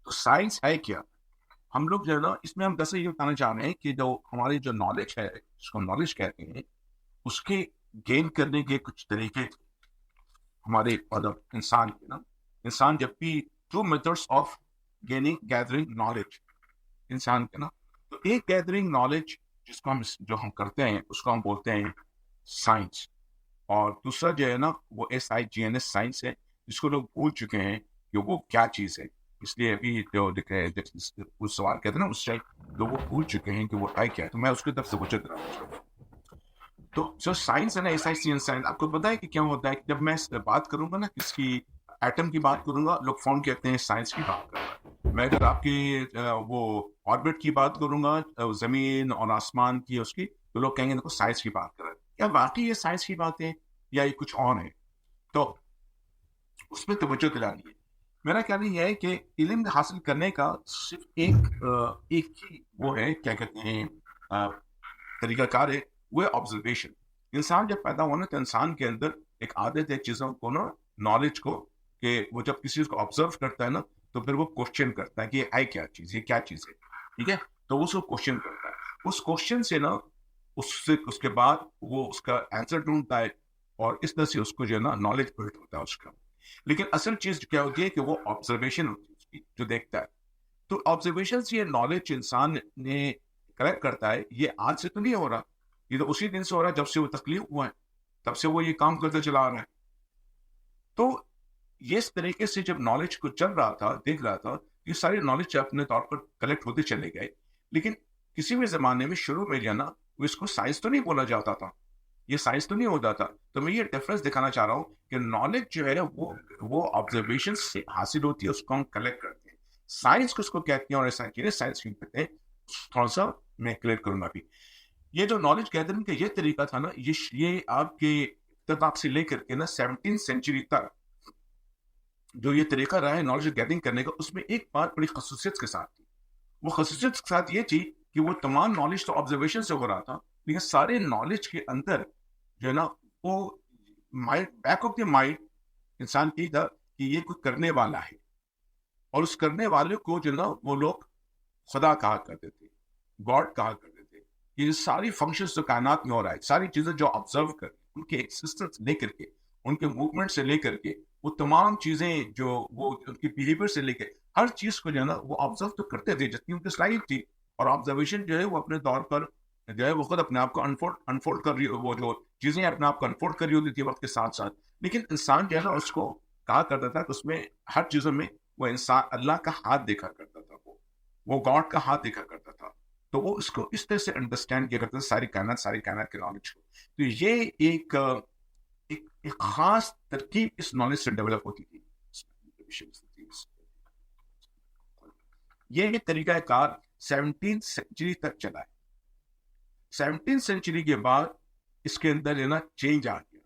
तो साइंस है क्या? हम लोग जो है ना, इसमें हम दरअसल ये बताना चाह रहे हैं कि जो हमारी जो नॉलेज है, जिसको नॉलेज कहते हैं, उसके गेन करने के कुछ तरीके थे हमारे मतलब इंसान के ना। इंसान जब भी two methods of gaining gathering knowledge इंसान के ना। तो एक गैदरिंग नॉलेज जो हम करते हैं उसको हम बोलते हैं साइंस। और दूसरा जो है ना वो SIGNS साइंस है, जिसको लोग भूल चुके हैं कि वो क्या चीज़ है। इसलिए अभी जो दिख रहे हैं उस सवाल कहते हैं ना, उस टाइप लोग वो भूल चुके हैं कि वो है क्या है। तो मैं उसकी तरफ से पूछा था। तो जो साइंस है ना, SIGNS साइंस, आपको पता है कि क्या होता है कि जब मैं बात करूंगा ना किसकी, एटम की बात करूंगा, लोग फोन कहते हैं साइंस की बात कर रहा है। मैं अगर आपकी वो ऑर्बिट की बात करूंगा, जमीन और आसमान की उसकी, तो लोग कहेंगे देखो साइंस की बात कर रहे हैं। क्या वाकई ये साइंस की बात है या ये कुछ और है? तो उसमें तवज्जो दिलानी है। मेरा कहना यह है कि इल्म हासिल करने का सिर्फ एक ही वो है, क्या कहते हैं, अ, तरीकाकार है, वो है ऑब्जर्वेशन। इंसान जब पैदा होना तो इंसान के अंदर एक आदत है चीज़ों को ना, नॉलेज को, कि वो जब किसी चीज़ को ऑब्जर्व करता है ना, तो फिर वो क्वेश्चन करता है कि ये है क्या चीज़, ये क्या चीज़ है। ठीक है? तो वो उसको क्वेश्चन करता है। उस क्वेश्चन से ना, उससे उसके बाद वो उसका आंसर ढूंढता है, और इस तरह से उसको जो है ना नॉलेज बिल्ड होता है उसका। लेकिन असल चीज क्या होती है कि वो ऑब्जर्वेशन होती है उसकी, जो देखता है। तो ऑब्जर्वेशन से ये नॉलेज इंसान ने कलेक्ट करता है, ये आज से तो नहीं हो रहा। ये तो उसी दिन से हो रहा है जब से वो तकलीफ हुआ है, तब से वो ये काम करते चला आ रहा है। तो ये इस तरीके से जब नॉलेज को चल रहा था, देख रहा था, ये सारी नॉलेज अपने तौर पर कलेक्ट होते चले गए। लेकिन किसी भी जमाने में शुरू में जो है ना, वो इसको साइंस तो नहीं बोला जाता था, ये साइंस तो नहीं होता था। तो मैं ये डिफरेंस दिखाना चाह रहा हूँ कि नॉलेज जो है वो ऑब्जर्वेशन से हासिल होती है, उसको हम कलेक्ट करते हैं। साइंस किसको कहते हैं और ऐसा क्यों साइंस क्यों कहते हैं, थोड़ा सा मैं क्लियर करूंगा अभी। ये जो नॉलेज गैदरिंग का ये तरीका था ना, ये आपके इब्तदा से लेकर के ना 17th सेंचुरी तक जो ये तरीका रहा है नॉलेज गैदरिंग करने का, उसमें एक बात बड़ी खसूसियत के साथ थी। वो खसूसियत के साथ ये थी कि वो तमाम नॉलेज तो ऑब्जर्वेशन से हो रहा था, लेकिन सारे नॉलेज के अंदर जो है ना, वो mind, back of the mind इंसान की था कि ये कोई करने वाला है। और उस करने वाले को जो ना वो लोग खुदा कहा करते थे, गॉड कहा करते थे। ये सारी फंक्शंस जो कायनात में हो रहा है, सारी चीजें जो ऑब्जर्व कर, उनके एक्सिस्टेंस लेकर के, उनके मूवमेंट से लेकर के, वो तमाम चीजें जो वो उनकी बिहेवियर से लेकर हर चीज को जो है ना वो ऑब्जर्व तो करते थे जितनी उनकी स्लाइड थी। और ऑब्जर्वेशन जो है वो अपने तौर पर जो है वो खुद अपने आप को अनफोल्ड अनफोल्ड कर रही, वो जो चीजें अपने आप को अनफोल्ड कर रही होती थी वक्त के साथ साथ। लेकिन इंसान जो है ना उसको कहा करता था कि उसमें हर चीजों में वो इंसान अल्लाह का हाथ देखा करता था, वो गॉड का हाथ देखा करता था। तो वो इसको इस तरह से अंडरस्टैंड किया करता था, सारी कायनात के नॉलेज को। तो ये एक खास तरकीब इस नॉलेज से डेवलप होती थी। ये तरीका कार 17th सेंचुरी तक चला है। 17th सेंचुरी के बाद इसके अंदर है ना चेंज आ गया,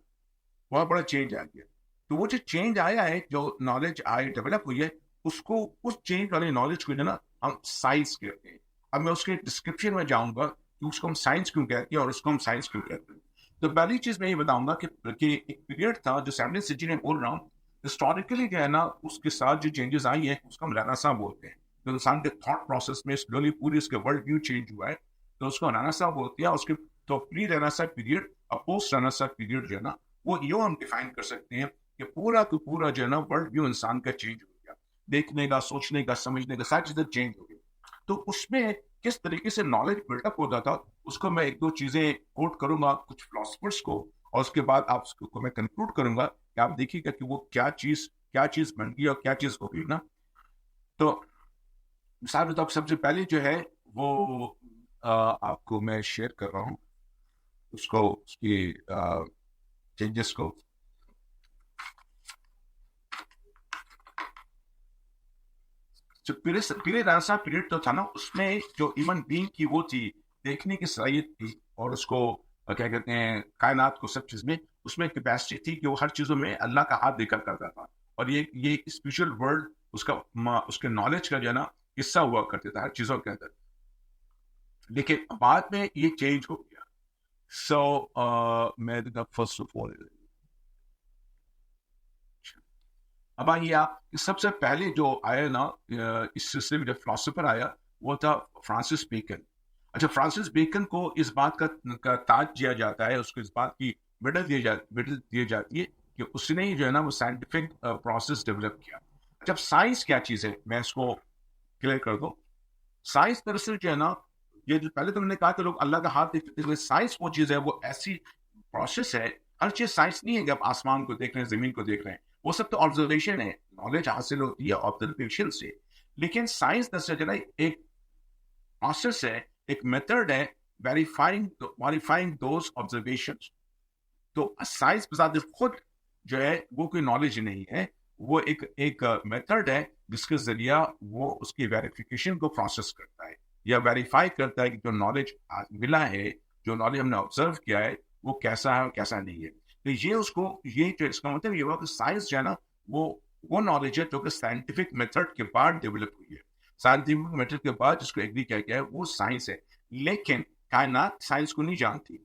बहुत बड़ा चेंज आ गया। तो वो जो चेंज आया है, जो नॉलेज आई डेवलप हुई है, उसको, उस चेंज वाली नॉलेज को जो ना हम साइंस कहते हैं। अब मैं उसके डिस्क्रिप्शन में जाऊंगा कि उसको हम साइंस क्यों कहते हैं और उसको हम साइंस क्यों कहते हैं। तो पहली चीज मैं ये बताऊंगा कि एक पीरियड था जो 17th सेंचुरी में बोल रहा हूँ, हिस्टोरिकली जो है ना उसके साथ जो चेंजेस आई है उसको हम रेनेसां बोलते हैं। तो इंसान के थॉट प्रोसेस में स्लोली पूरी उसके वर्ल्ड व्यू चेंज हुआ है, तो उसको रेनेसां बोलते हैं। उसके तो प्री रेनेसां पीरियड और पोस्ट रेनेसां पीरियड जो है ना, वो यूं हम डिफाइन कर सकते हैं कि पूरा का पूरा जो है ना वर्ल्ड व्यू इंसान का चेंज हो गया, देखने का, सोचने का, समझने का, सारी चीजें चेंज हो गई। तो उसमें किस तरीके से नॉलेज बिल्डअप होता था, उसको मैं एक दो चीजें कोट करूंगा कुछ फिलोसफर्स को, और उसके बाद आप उसको मैं कंक्लूड करूंगा कि आप देखिएगा कि वो क्या चीज बन गई और क्या चीज हो गई ना। तो मिसाल बताओ, सबसे पहले जो है वो आपको मैं शेयर कर रहा हूँ उसको, उसकी चेंजेस को। जो पीले रास्ता पीरियड तो था ना, उसमें जो ह्यूमन बीइंग की वो थी, देखने की सलाहियत थी, और उसको क्या कहते हैं, कायनात को, सब चीज में उसमें कैपेसिटी थी कि वो हर चीजों में अल्लाह का हाथ देखा करता था। और ये स्पिरिचुअल वर्ल्ड उसका उसके नॉलेज का जो है ना हिस्सा हुआ करते थे हर चीजों के अंदर। लेकिन बाद में ये चेंज हो गया। मैं फर्स्ट ऑफ ऑल अब आइए आप, सबसे पहले जो आया ना इस सिलसिले में जो फिलोसोफर आया वो था फ्रांसिस बेकन। अच्छा, फ्रांसिस बेकन को इस बात का ताज दिया जाता है, उसको इस बात की मेडल दी जाती है कि उसने ही जो है ना वो साइंटिफिक प्रोसेस डेवलप किया। जब साइंस क्या चीज है, मैं इसको क्लियर कर दूं। साइंस दरअसल जो है ना, ये जो पहले तो मैंने कहा कि लोग अल्लाह का हाथ देखते हुए, साइंस वो चीज है, वो ऐसी प्रोसेस है। हर चीज साइंस नहीं है कि आप आसमान को देख रहे हैं, जमीन को देख रहे हैं, वो सब तो ऑब्जर्वेशन है, नॉलेज हासिल होती है ऑब्जर्वेशन से। लेकिन साइंस दरअसल जो है एक प्रोसेस है, एक मेथड है वेरीफाइंग दोज ऑब्जर्वेशंस। तो साइंस बजाते खुद जो है वो कोई नॉलेज नहीं है, वो एक मेथड है जिसके जरिया वो उसकी वेरिफिकेशन को प्रोसेस करता है या वेरीफाई करता है कि जो नॉलेज मिला है, जो नॉलेज हमने ऑब्जर्व किया है, वो कैसा है और कैसा नहीं है। तो ये उसको, ये जो इसका मतलब ये हुआ कि साइंस जो है ना, वो नॉलेज है जो कि साइंटिफिक मेथड के बाद डेवलप हुई है। साइंटिफिक मेथड के बाद जिसको एग्री किया गया है वो साइंस है। लेकिन कायनात साइंस को नहीं जानती।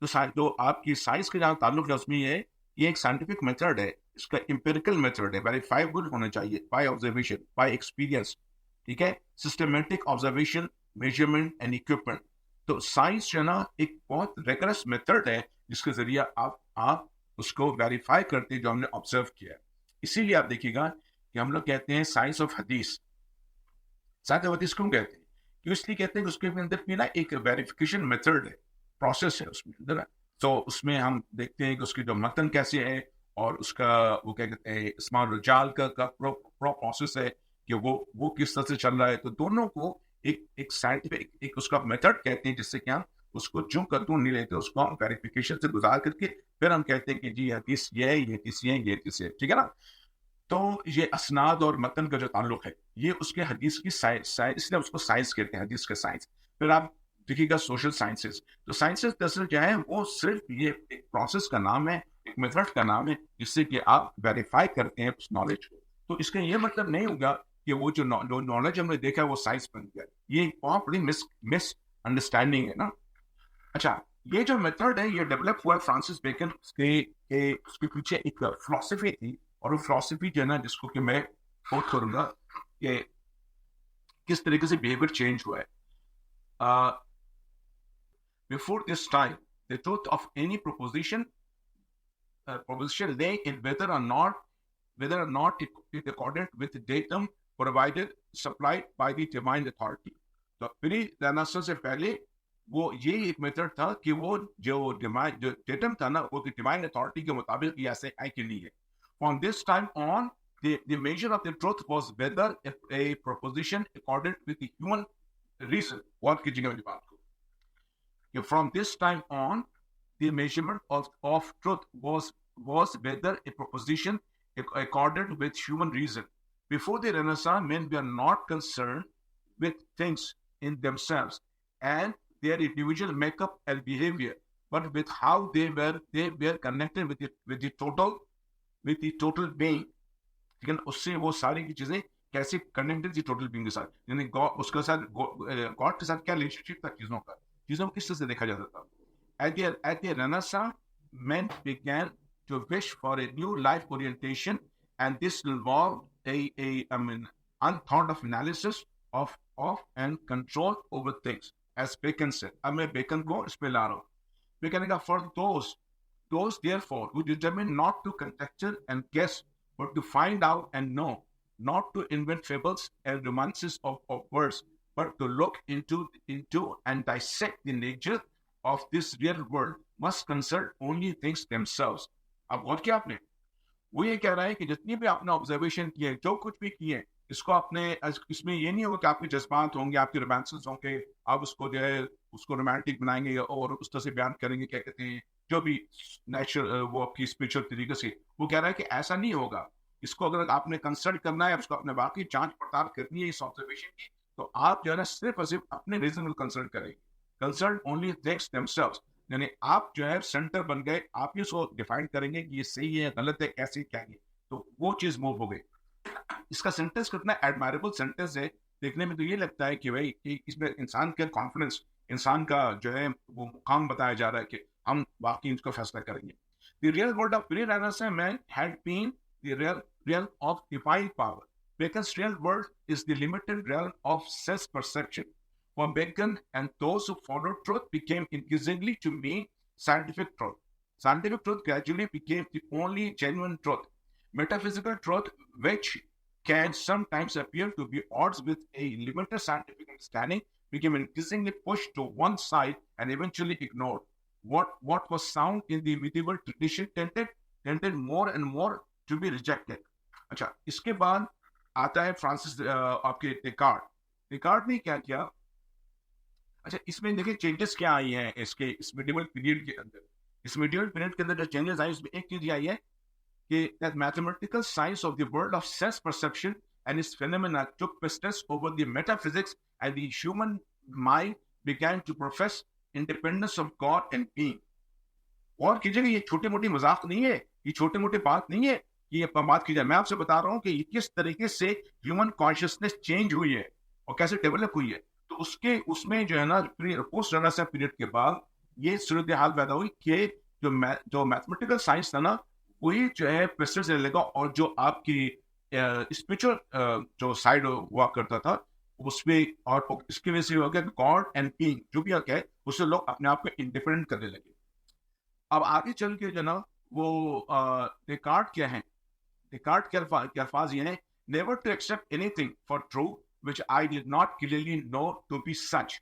तो आपकी साइंस के जहाँ ताल्लुक है उसमें ये एक साइंटिफिक मेथड है, इसका इंपेरिकल मेथड है, वेरीफाइबल होना चाहिए बाय ऑब्जर्वेशन, बाय एक्सपीरियंस। ठीक है, systematic observation, measurement and equipment. तो साइंस जो है ना एक बहुत रेगरस मेथड है जिसके जरिए आप उसको वेरीफाई करते हैं जो हमने ऑब्जर्व किया है। इसीलिए आप देखिएगा कि हम लोग कहते हैं साइंस ऑफ हदीस। साइंस ऑफ हदीस क्यों कहते हैं? क्यों इसलिए कहते हैं कि उसके अंदर भी ना एक वेरिफिकेशन मेथड है, प्रोसेस है उसमें अंदर। तो उसमें हम देखते हैं कि उसकी जो मतन कैसे है, और उसका वो क्या कहते हैं इस्माल रजाल का प्रोसेस है कि वो किस तरह से चल रहा है। तो दोनों को एक साइंटिफिक एक उसका मेथड कहते हैं, जिससे कि हम उसको जो कर दूं नहीं लेते, उसको हम वेरिफिकेशन से गुजार करके फिर हम कहते हैं कि जी हदीस ये है, ये हदीस ये है, ये हदीस है। ठीक है ना? तो ये असनाद और मतन का जो ताल्लुक है, ये उसके हदीस की साइंस, इसलिए उसको साइंस कहते हैं, हदीस का साइंस। फिर आप देखिएगा सोशल साइंसेस। तो साइंसेस दरअसल क्या है, वो सिर्फ ये एक प्रोसेस का नाम है, एक मेथड का नाम है, जिससे कि आप वेरीफाई करते हैं उस नॉलेज को। तो इसका ये मतलब नहीं होगा कि वो जो नॉलेज हमने देखा है वो साइंस बन गया। ये एक बहुत बड़ी मिस अंडरस्टैंडिंग है ना। अच्छा, ये जो मेथड है ये डेवलप हुआ फ्रांसिस बेकन के उसके पीछे एक फिलोसफी थी, और वो फिलोसफी जो है ना, जिसको कि मैं कोट करूंगा कि किस तरीके से बिहेवियर चेंज हुआ है। Before this time the truth of any proposition lay in whether or not it accorded with the datum provided supplied by the divine authority. तो प्री रेनेसांस से पहले वो ये एक मेथड था कि वो जो डेटम था ना, वो डिवाइन अथॉरिटी के मुताबिक ये ऐसे है कि नहीं है। From this time on, the measure of the truth was whether a proposition accorded with the human reason. What कीजिएगा मेरी बात को? From this time on, the measurement of truth was whether a proposition accorded with human reason. Before the Renaissance, men were not concerned with things in themselves and their individual makeup and behavior, but with how they were connected with the total being। लेकिन उससे वो सारी की चीजें कैसे connected थी total being के साथ, यानी उसके साथ गॉड के साथ क्या रिलेशनशिप था, चीजों को किस तरह से देखा जाता था। At the Renaissance, men began to wish for a new life orientation, and this involved unthought of analysis of and control over things, as Bacon said. अब मैं बेकन को इस पे ला रहा हूँ। बेकन का for those therefore who determine not to conjecture and guess, but to find out and know, not to invent fables and romances of words, but to look into and dissect the nature of this real world, must concern only things themselves। अब गौर किया आपने, वो ये कह रहा है कि जितनी भी आपने ऑब्जर्वेशन किए, जो कुछ भी किए, इसको आपने, इसमें ये नहीं होगा कि आपके जज्बात होंगे, आपके रोमांसेस होंगे, आप उसको जो है उसको रोमांटिक बनाएंगे और उस तरह से बयान करेंगे, क्या कहते हैं, जो भी नेचुरल वो आपकी स्पिरिचुअल तरीके से। वो कह रहा है कि ऐसा नहीं होगा। इसको अगर आपने कंसल्ट करना है, उसको अपने बाकी जांच पड़ताल करनी है इस ऑब्जर्वेशन की, तो आप जो है ना सिर्फ और सिर्फ अपने रीजन को कंसल्ट करेंगे। कंसल्ट ओनली थिंग्स देमसेल्व्स, यानी आप जो है सेंटर बन गए, आप ही उसको डिफाइन करेंगे कि ये सही है, गलत है, कैसे क्या है। तो वो चीज मूव हो गई। इसका सेंटेंस कितना एडमायरेबल सेंटेंस है, देखने में तो ये लगता है कि भाई कि इसमें इंसान का कॉन्फिडेंस, इंसान का जो है वो मुकाम बताया जा रहा है कि हम वाकई इसको फैसला करेंगे। The real world of pre-Renaissance man had been the realm of divine power. Bacon's real world is the limited realm of sense perception. For Bacon and those who followed, truth became increasingly to mean scientific truth. Scientific truth gradually became the only genuine truth. Metaphysical truth, which can sometimes appear to be odds with a limited scientific understanding, became increasingly pushed to one side and eventually ignored. What was sound in the medieval tradition tended more and more to be rejected. अच्छा, इसके बाद आता है Francis आपके Descartes. Descartes ने क्या किया? अच्छा, इसमें देखिए चेंजेस क्या आई हैं इसके इस मिडिवल पीरियड के अंदर. इस मिडिवल पीरियड के अंदर जो चेंजेस आई उसमें एक चीज आई है कि that mathematical science of the world of sense perception and its phenomena took precedence over the metaphysics, and the human mind began to profess independence of God and being. और कीजिएगा, ये छोटी मोटी मजाक नहीं है, ये छोटे मोटे बात नहीं है कि ये बात की जाए. मैं आपसे बता रहा हूँ कि किस तरीके से ह्यूमन कॉन्शियसनेस चेंज हुई है और कैसे डेवलप हुई है. तो उसके उसमें जो है ना पोस्ट रेनेसां पीरियड के बाद ये सूरत हाल पैदा हुई कि जो मैथमेटिकल साइंस था ना, वही जो है प्रेसिडेंस ले लेगा, और जो आपकी स्पिरिचुअल जो साइड हुआ करता था उसमें, और इसकी वजह से हो गया गॉड एंड बीइंग जो भी है उससे लोग अपने आप को इंडिपेंडेंट करने लगे. अब आगे चल के जो ना वो डेकार्ट क्या है, डेकार्ट के अल्फाज ये हैं, never to accept anything for true which I did not clearly know to be such,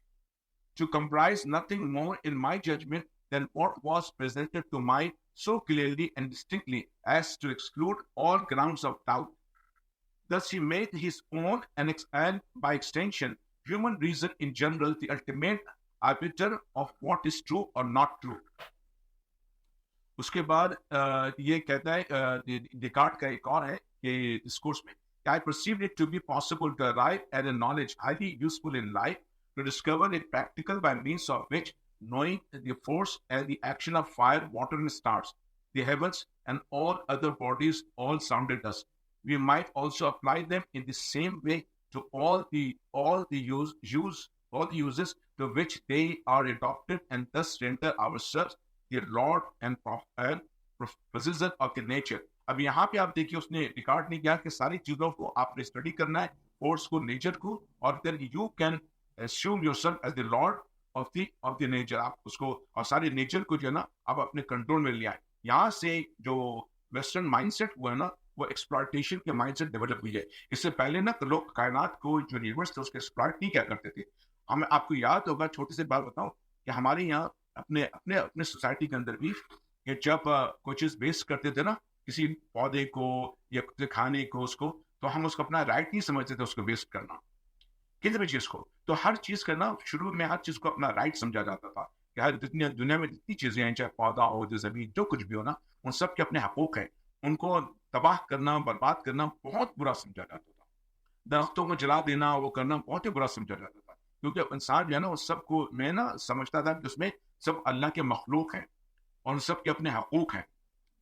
to comprise nothing more in my judgment than what was presented to mind so clearly and distinctly as to exclude all grounds of doubt. Thus he made his own and by extension human reason in general the ultimate arbiter of what is true or not true. उसके बाद ये कहता है Descartes का एक और है कि डिस्कोर्स में, I perceived it to be possible to arrive at a knowledge highly useful in life, to discover it practical by means of which, knowing the force and the action of fire, water, and stars, the heavens, and all other bodies all sounded us, we might also apply them in the same way to all the uses to which they are adopted, and thus render ourselves the Lord and possessor of the nature. अब यहाँ पे आप देखिए उसने record नहीं किया कि सारी चीजों को आपने स्टडी करना है, फोर्स को, नेचर को, और then you can assume yourself as the lord of the nature. आप उसको और सारे नेचर को जो है ना आप अपने कंट्रोल में ले आए. यहाँ से जो वेस्टर्न माइंडसेट हुआ है ना, वो एक्सप्लॉयटेशन के माइंडसेट डेवलप हुई है. इससे पहले ना तो लोग कायनात को, जो यूनिवर्स थे, उसके एक्सप्लॉयट नहीं क्या करते थे. हमें आपको याद होगा, छोटी सी बात बताऊं कि हमारे यहाँ अपने अपने अपने सोसाइटी के अंदर भी जब कोई चीज वेस्ट करते थे ना, किसी पौधे को या खाने को, उसको, तो हम उसको अपना राइट नहीं समझते थे उसको वेस्ट करना, किसी भी चीज को. तो हर चीज करना शुरू में हर चीज को अपना राइट समझा जाता था कि हर दुनिया में जितनी चीजें हैं, चाहे पौधा हो, जमीन, जो कुछ भी हो ना, उन सब के अपने हकूक हैं. उनको तबाह करना, बर्बाद करना बहुत बुरा समझा जाता था. दरख्तों को जला देना, वो करना बहुत ही बुरा समझा जाता था, क्योंकि इंसान जो है ना उस सबको मैं ना समझता था कि उसमें सब अल्लाह के मखलूक हैं और उन सब के अपने हकूक हैं,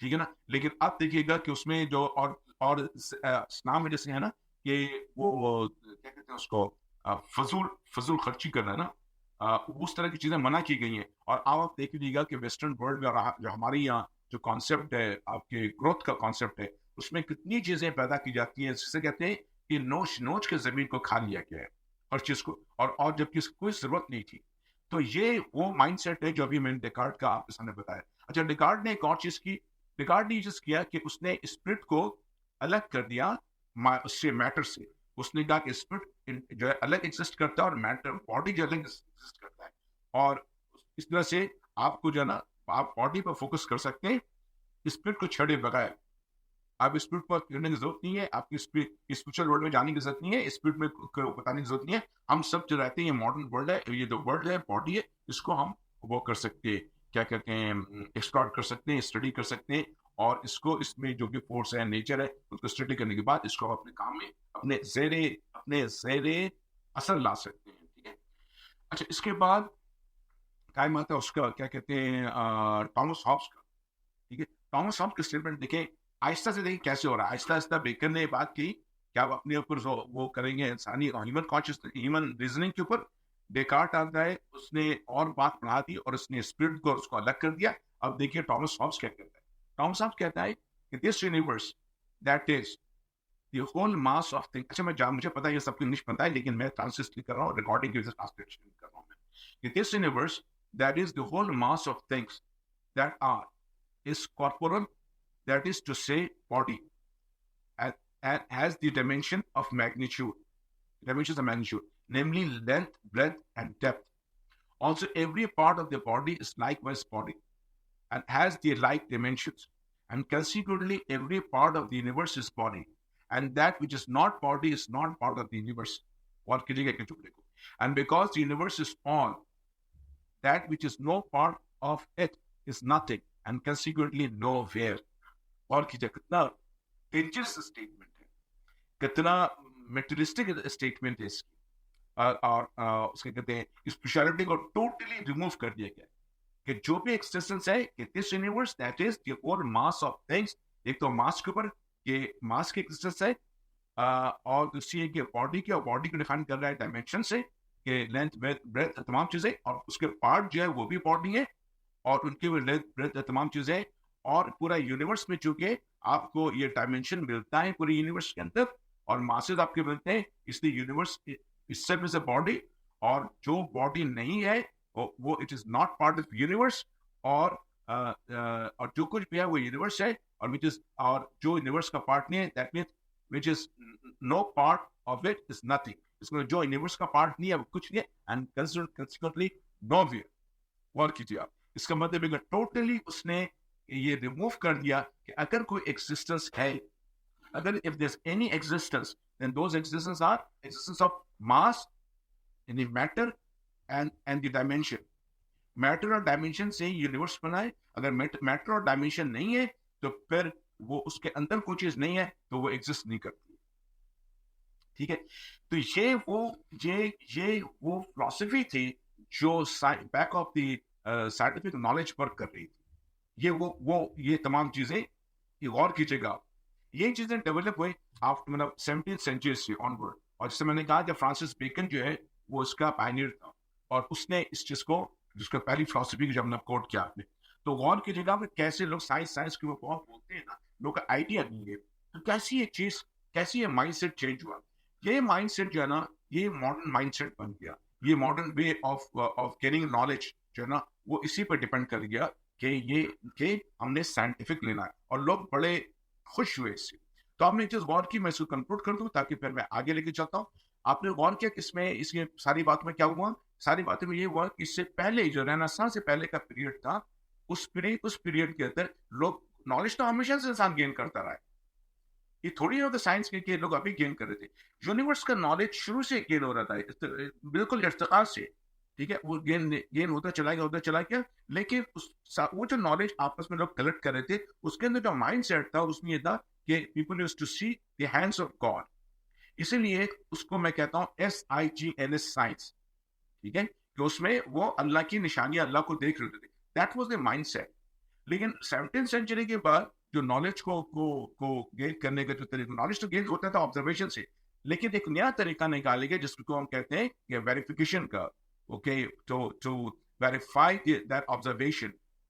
ठीक है ना. लेकिन आप देखिएगा कि उसमें जो और इस्लाम में जैसे है ना कि वो क्या कहते हैं उसको, फजूल खर्ची करना है ना, उस तरह की चीजें मना की गई हैं. और आप देख लीजिएगा कि वेस्टर्न वर्ल्ड में जो हमारे यहाँ जो कॉन्सेप्ट है, आपके ग्रोथ का कॉन्सेप्ट है, उसमें कितनी चीजें पैदा की जाती हैं, जिससे कहते हैं कि नोच नोच के जमीन को खा लिया गया है हर चीज को, और जबकि इसकी कोई जरूरत नहीं थी. तो ये वो माइंडसेट है जो अभी मैंने डेकार्ट का आपके सामने बताया. अच्छा, डेकार्ट ने एक और चीज की. डेकार्ट ने चीज किया कि उसने स्पिरिट को अलग कर दिया उससे, मैटर से. उसने कहा कि स्पिरिट जो है अलग एग्जिस्ट करता है और मैटर, बॉडी जो अलग एग्जिस्ट करता है. और इस तरह से आपको जो है ना, आप बॉडी पर फोकस कर सकते हैं स्पिरिट को छड़े बगैर. आप स्पिरिट पर करने की जरूरत नहीं है, आपकी स्पिरिचुअल वर्ल्ड में जाने की जरूरत नहीं है, स्पिरिट में बताने की जरूरत नहीं है. हम सब जो रहते हैं, ये मॉडर्न वर्ल्ड है, ये जो वर्ल्ड है, बॉडी है, इसको हम वो कर सकते हैं, क्या कहते हैं, एक्सप्लोर कर सकते हैं, स्टडी कर सकते हैं, और इसको, इसमें जो भी फोर्स है, नेचर है, उसको स्टडी करने के बाद इसको अपने काम में अपने ज़ेरे असर ला सकते हैं, ठीक है. अच्छा, इसके बाद टाइम आता है उसका, क्या कहते हैं, थॉमस हॉब्स का, ठीक है. थॉमस हॉब्स का स्टेटमेंट देखें, आहिस्ता से देखिए कैसे हो रहा है. आहिस्ता आहिस्ता बेकन ने बात की कि आप अपने ऊपर वो करेंगे इंसानी ह्यूमन कॉन्शियस, ह्यूमन रीजनिंग के ऊपर. डेकार्ट आता है, उसने और बात बढ़ा दी और उसने स्पिरिट को उसको अलग कर दिया. अब देखिए थॉमस हॉब्स क्या कहता है. थॉमस हॉब्स कहता है कि this universe, that is the whole mass of things. अच्छा मुझे पता है ये सबको इंग्लिश पता है, लेकिन मैं ट्रांसलेट कर रहा हूँ, रिकॉर्डिंग की वजह से ट्रांसलेशन कर रहा हूँ मैं. This universe, that is the whole mass of things that are, is corporeal, that is to say body, and has the dimension of magnitude, dimensions of magnitude, namely length, breadth, and depth. Also, every part of the body is likewise body and has the like dimensions. And consequently, every part of the universe is body. And that which is not body is not part of the universe. And because the universe is all, that which is no part of it is nothing, and consequently nowhere. और कितना dangerous statement है, कितना materialistic statement है इसकी. और उसके कहते हैं स्पेशलिटी को टोटली रिमूव कर दिया गया कि जो भी एक्सिस्टेंस है कि this universe that is the whole mass of things. एक तो मास के ऊपर ये मास की एक्सिस्टेंस है, और दूसरी है कि बॉडी की, और बॉडी को डिफाइन कर रहा है डायमेंशन से कि लेंथ ब्रेथ तमाम चीजें, और उसके पार्ट जो है वो भी बॉडी है और उनके भी लेंथ ब्रेथ तमाम चीजें. और पूरा यूनिवर्स में चूंकि आपको ये डायमेंशन मिलता है पूरे यूनिवर्स के अंदर और मासेस आपके मिलते हैं, इसलिए universe itself is a body. और जो बॉडी नहीं है वो it is not part of universe. और जो कुछ भी है वो यूनिवर्स है, और विच इज, और जो यूनिवर्स का पार्ट नहीं है that means which is no part of it is nothing. इसमें जो यूनिवर्स का पार्ट नहीं है वो कुछ नहीं है, एंड कंसिक्वेंटली नोवेयर. और कीजिए आप, इसका मतलब टोटली उसने ये रिमूव कर दिया कि अगर कोई एग्जिस्टेंस है, अगर if there's any existence, then those existences are existence of mass, any matter, and the dimension. Matter और dimension से यूनिवर्स बना है. अगर matter और dimension नहीं है तो फिर वो उसके अंदर कोई चीज नहीं है तो वो एग्जिस्ट नहीं करती. ठीक है, तो ये वो फिलॉसफी थी जो back of the scientific knowledge work कर रही थी. ये तमाम चीजें ये गौर कीजिएगा, ये चीजें डेवलप हुई आफ्टर मतलब 17th सेंचुरी से ऑनवर्ड. और जैसे मैंने कहा जब फ्रांसिस बेकन जो है वो इसका पायनियर था, और उसने इस चीज को, जिसका पहली फिलॉसफी की जब हमने कोट किया आपने, तो गौर कीजिएगा कि कैसे लोग साइंस के ऊपर बहुत बोलते हैं ना, लोग का आइडिया नहीं है. तो कैसी ये चीज, कैसी ये माइंडसेट चेंज हुआ. ये माइंडसेट जो है ना, ये मॉडर्न माइंडसेट बन गया. ये modern way of gaining knowledge जो है ना, वो इसी पर डिपेंड कर गया कि हमने साइंटिफिक लेना है, और लोग बड़े खुश हुए इससे. तो आपने एक चीज गौर की, मैं इसको कंक्लूड कर दूं ताकि फिर मैं आगे लेके चलता हूँ. आपने गौर किया कि इसमें इसके सारी बात में क्या हुआ, सारी बातों में ये हुआ कि इससे पहले जो रेनेसांस से पहले का पीरियड था, उस पीरियड के अंदर लोग, नॉलेज तो हमेशा से इंसान गेन करता रहा है. ये थोड़ी होता साइंस के लोग अभी गेन कर रहे थे. यूनिवर्स का नॉलेज शुरू से गेन हो रहा था, बिल्कुल इर्तिका से. ठीक है, वो गेन होता चला गया. लेकिन वो जो नॉलेज आपस में लोग कलेक्ट कर रहे थे, उसके अंदर जो माइंड सेट था उसमें ये था कि people used to see the hands of God. इसीलिए उसको मैं कहता हूँ SIGNS साइंस. ठीक है, कि उसमें वो अल्लाह की निशानियां, अल्लाह को देख रहे थे. That was the mind set. लेकिन 17th सेंचुरी के बाद जो नॉलेज को गेन करने का जो तरीका, नॉलेज तो गेन होता था ऑब्जर्वेशन से, लेकिन एक नया तरीका निकाले गए जिसको हम कहते हैं कि वेरिफिकेशन का. Okay, to verify that observation,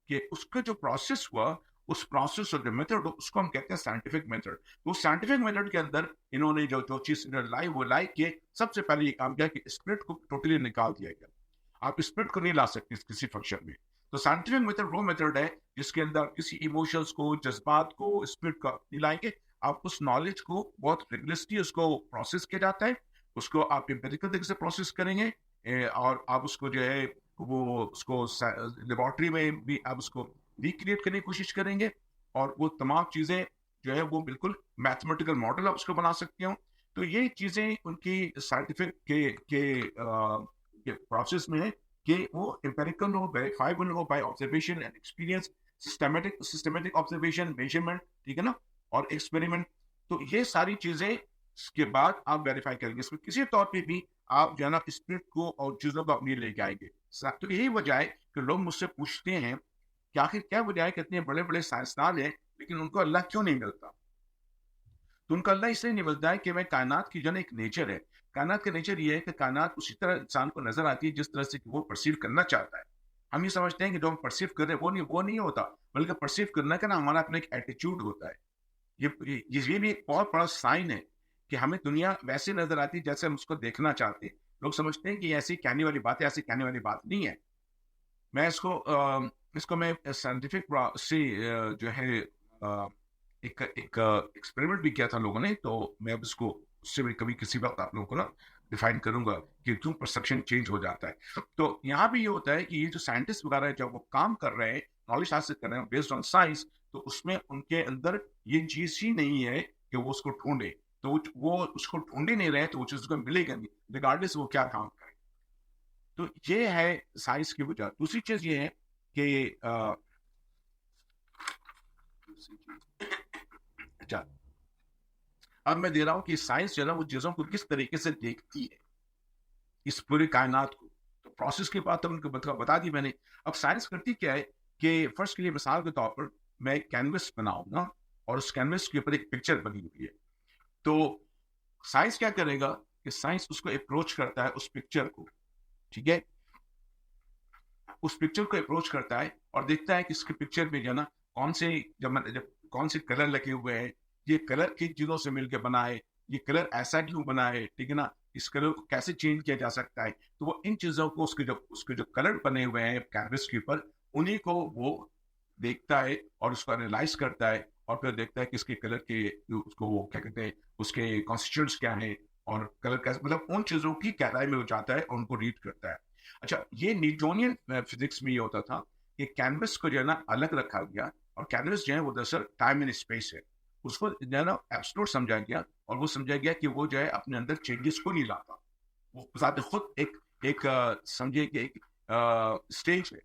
कि उसका जो प्रोसेस हुआ, उस प्रोसेस और जो मेथड, उसको हम कहते हैं साइंटिफिक मेथड. तो साइंटिफिक मेथड के अंदर इन्होंने जो चीज लाई कि सबसे पहले ये काम किया कि स्पिरिट को टोटली निकाल दिया गया. आप स्पिरिट को नहीं ला सकते किसी फंक्शन में. तो साइंटिफिक मेथड वो मेथड है जिसके अंदर किसी इमोशंस को, जज्बात को, स्पिरिट को नहीं लाएंगे. आप उस नॉलेज को बहुत रिगुलसली उसको प्रोसेस किया जाता है, उसको आप एम्पिरिकल तरीके से प्रोसेस करेंगे, और आप उसको जो है वो उसको लेबोरेटरी में भी आप उसको रिक्रिएट करने की कोशिश करेंगे, और वो तमाम चीजें जो है वो बिल्कुल मैथमेटिकल मॉडल आप उसको बना सकते हो. तो ये चीजें उनकी साइंटिफिक के प्रोसेस में है कि वो एम्पिरिकल हो, वेरीफाइबल हो by observation and experience, systematic observation, measurement, ठीक है ना, और एक्सपेरिमेंट. तो ये सारी चीजें इसके बाद आप वेरीफाई करेंगे. इसमें किसी तौर पे भी आप जो है ना स्पिरिट को और चीजों को अपनी लेके आएंगे. तो यही वजह है कि लोग मुझसे पूछते हैं कि आखिर क्या वजह है कि इतने बड़े बड़े साइंसदान हैं लेकिन उनको अल्लाह क्यों नहीं मिलता. तो उनका अल्लाह इसलिए नहीं मिलता है कि मैं कायनात की जो एक नेचर है, कायनात का नेचर ये है कि कायनात उसी तरह इंसान को नजर आती है जिस तरह से वो परसीव करना चाहता है. हम ये समझते हैं कि जो हम परसीव कर रहे हैं वो नहीं होता, बल्कि परसीव करने का ना हमारा अपना एक एटीट्यूड होता है. ये भी एक बहुत बड़ा साइन है कि हमें दुनिया वैसे नजर आती है जैसे हम उसको देखना चाहते हैं। लोग समझते हैं कि ऐसी कहने वाली बात है, ऐसी कहने वाली बात नहीं है। मैं इसको मैं साइंटिफिक से जो है एक एक एक्सपेरिमेंट भी किया था लोगों ने, तो मैं अब इसको उससे भी कभी किसी वक्त आप लोगों को ना डिफाइन करूंगा कि क्यों परसेप्शन चेंज हो जाता है। तो यहाँ भी ये होता है कि ये जो साइंटिस्ट वगैरह है, जब वो काम कर रहे हैं, नॉलेज हासिल कर रहे हैं बेस्ड ऑन साइंस, तो उसमें उनके अंदर ये चीज ही नहीं है कि वो उसको ढूंढे। तो वो उसको ढूंढ ही नहीं रहे, तो वो चीज उसको मिलेगा नहीं, रिगार्डलेस वो क्या काम करे। तो ये है साइंस की वजह। दूसरी चीज ये है कि अच्छा, अब मैं दे रहा हूं कि साइंस जो है ना वो चीजों को किस तरीके से देखती है, इस पूरी कायनात को। तो प्रोसेस की बात तो उनको बता दी मैंने। अब साइंस करती क्या है कि फर्स्ट के लिए मिसाल के तौर पर मैं एक कैनवस बनाऊंगा और उस कैनवस के ऊपर एक पिक्चर बनी हुई है। तो साइंस क्या करेगा कि साइंस उसको अप्रोच करता है, उस पिक्चर को, ठीक है, उस पिक्चर को अप्रोच करता है और देखता है कि इसके पिक्चर में जो ना कौन से जब कौन से कलर लगे हुए हैं, ये कलर किन चीजों से मिलकर बना है, ये कलर ऐसा क्यों बना है, ठीक है ना, इस कलर को कैसे चेंज किया जा सकता है। तो वो इन चीजों को उसके जो कलर बने हुए हैं कैनवस के ऊपर, उन्हीं को वो देखता है और उसको एनालाइज करता है और फिर देखता है कि इसके कलर के उसको वो क्या कहते हैं, उसके कॉन्स्टिट्यूएंट्स क्या है और कलर कैसे, मतलब उन चीजों की गहराई में वो जाता है और उनको रीड करता है। अच्छा, ये न्यूटोनियन फिजिक्स में ये होता था कि कैनवस को जो है ना अलग रखा गया, और कैनवस जो है वो दरअसल टाइम एंड स्पेस है, उसको जो है ना एब्सोल्यूट समझा गया, और वो समझा गया कि वो जो है अपने अंदर चेंजेस को नहीं लाता। वो साथ खुद एक एक समझिए कि एक स्टेज है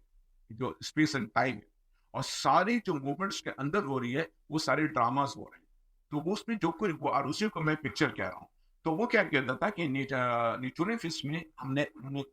जो स्पेस एंड टाइम है, और सारी जो मूवमेंट्स के अंदर हो रही है वो सारे ड्रामास हो रहे हैं। तो वो उसमें जो कोई वो, और उसी को मैं पिक्चर कह रहा हूँ। तो वो क्या कहता था कि न्यूटोनियन फिजिक्स में हमने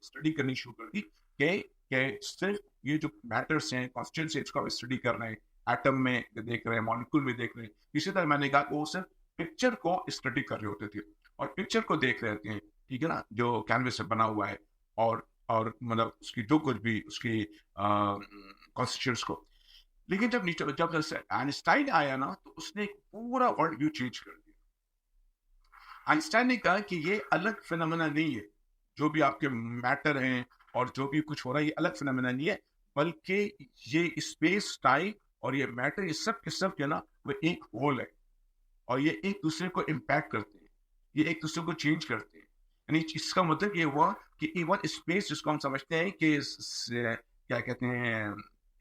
स्टडी करनी शुरू कर दी कि सिर्फ ये जो मैटर्स हैं, कॉन्स्टेंट्स हैं, इसको स्टडी कर रहे हैं, एटम में देख रहे हैं, मॉलिक्यूल में देख रहे हैं। इसी तरह मैंने कहा वो सिर्फ पिक्चर को स्टडी कर रहे होते थे और पिक्चर को देख रहे थे, ठीक है ना, जो कैनवस से बना हुआ है, और मतलब उसकी जो कुछ भी उसकी कॉन्स्टिट्यूंट्स को। लेकिन जब आइंस्टाइन आया ना, तो उसने एक पूरा वर्ल्ड व्यू चेंज कर दिया। आइंस्टाइन ने कहा कि ये अलग फिनोमेना नहीं है, जो भी आपके मैटर हैं और जो भी कुछ हो रहा है, ये अलग फिनोमेना नहीं है, बल्कि ये स्पेस टाइम और ये मैटर, ये सब के सब जो है ना वो एक होल है, और ये एक दूसरे को इम्पैक्ट करते हैं, ये एक दूसरे को चेंज करते हैं। यानी इसका मतलब ये हुआ कि इवन स्पेस जिसको हम समझते हैं कि क्या कहते हैं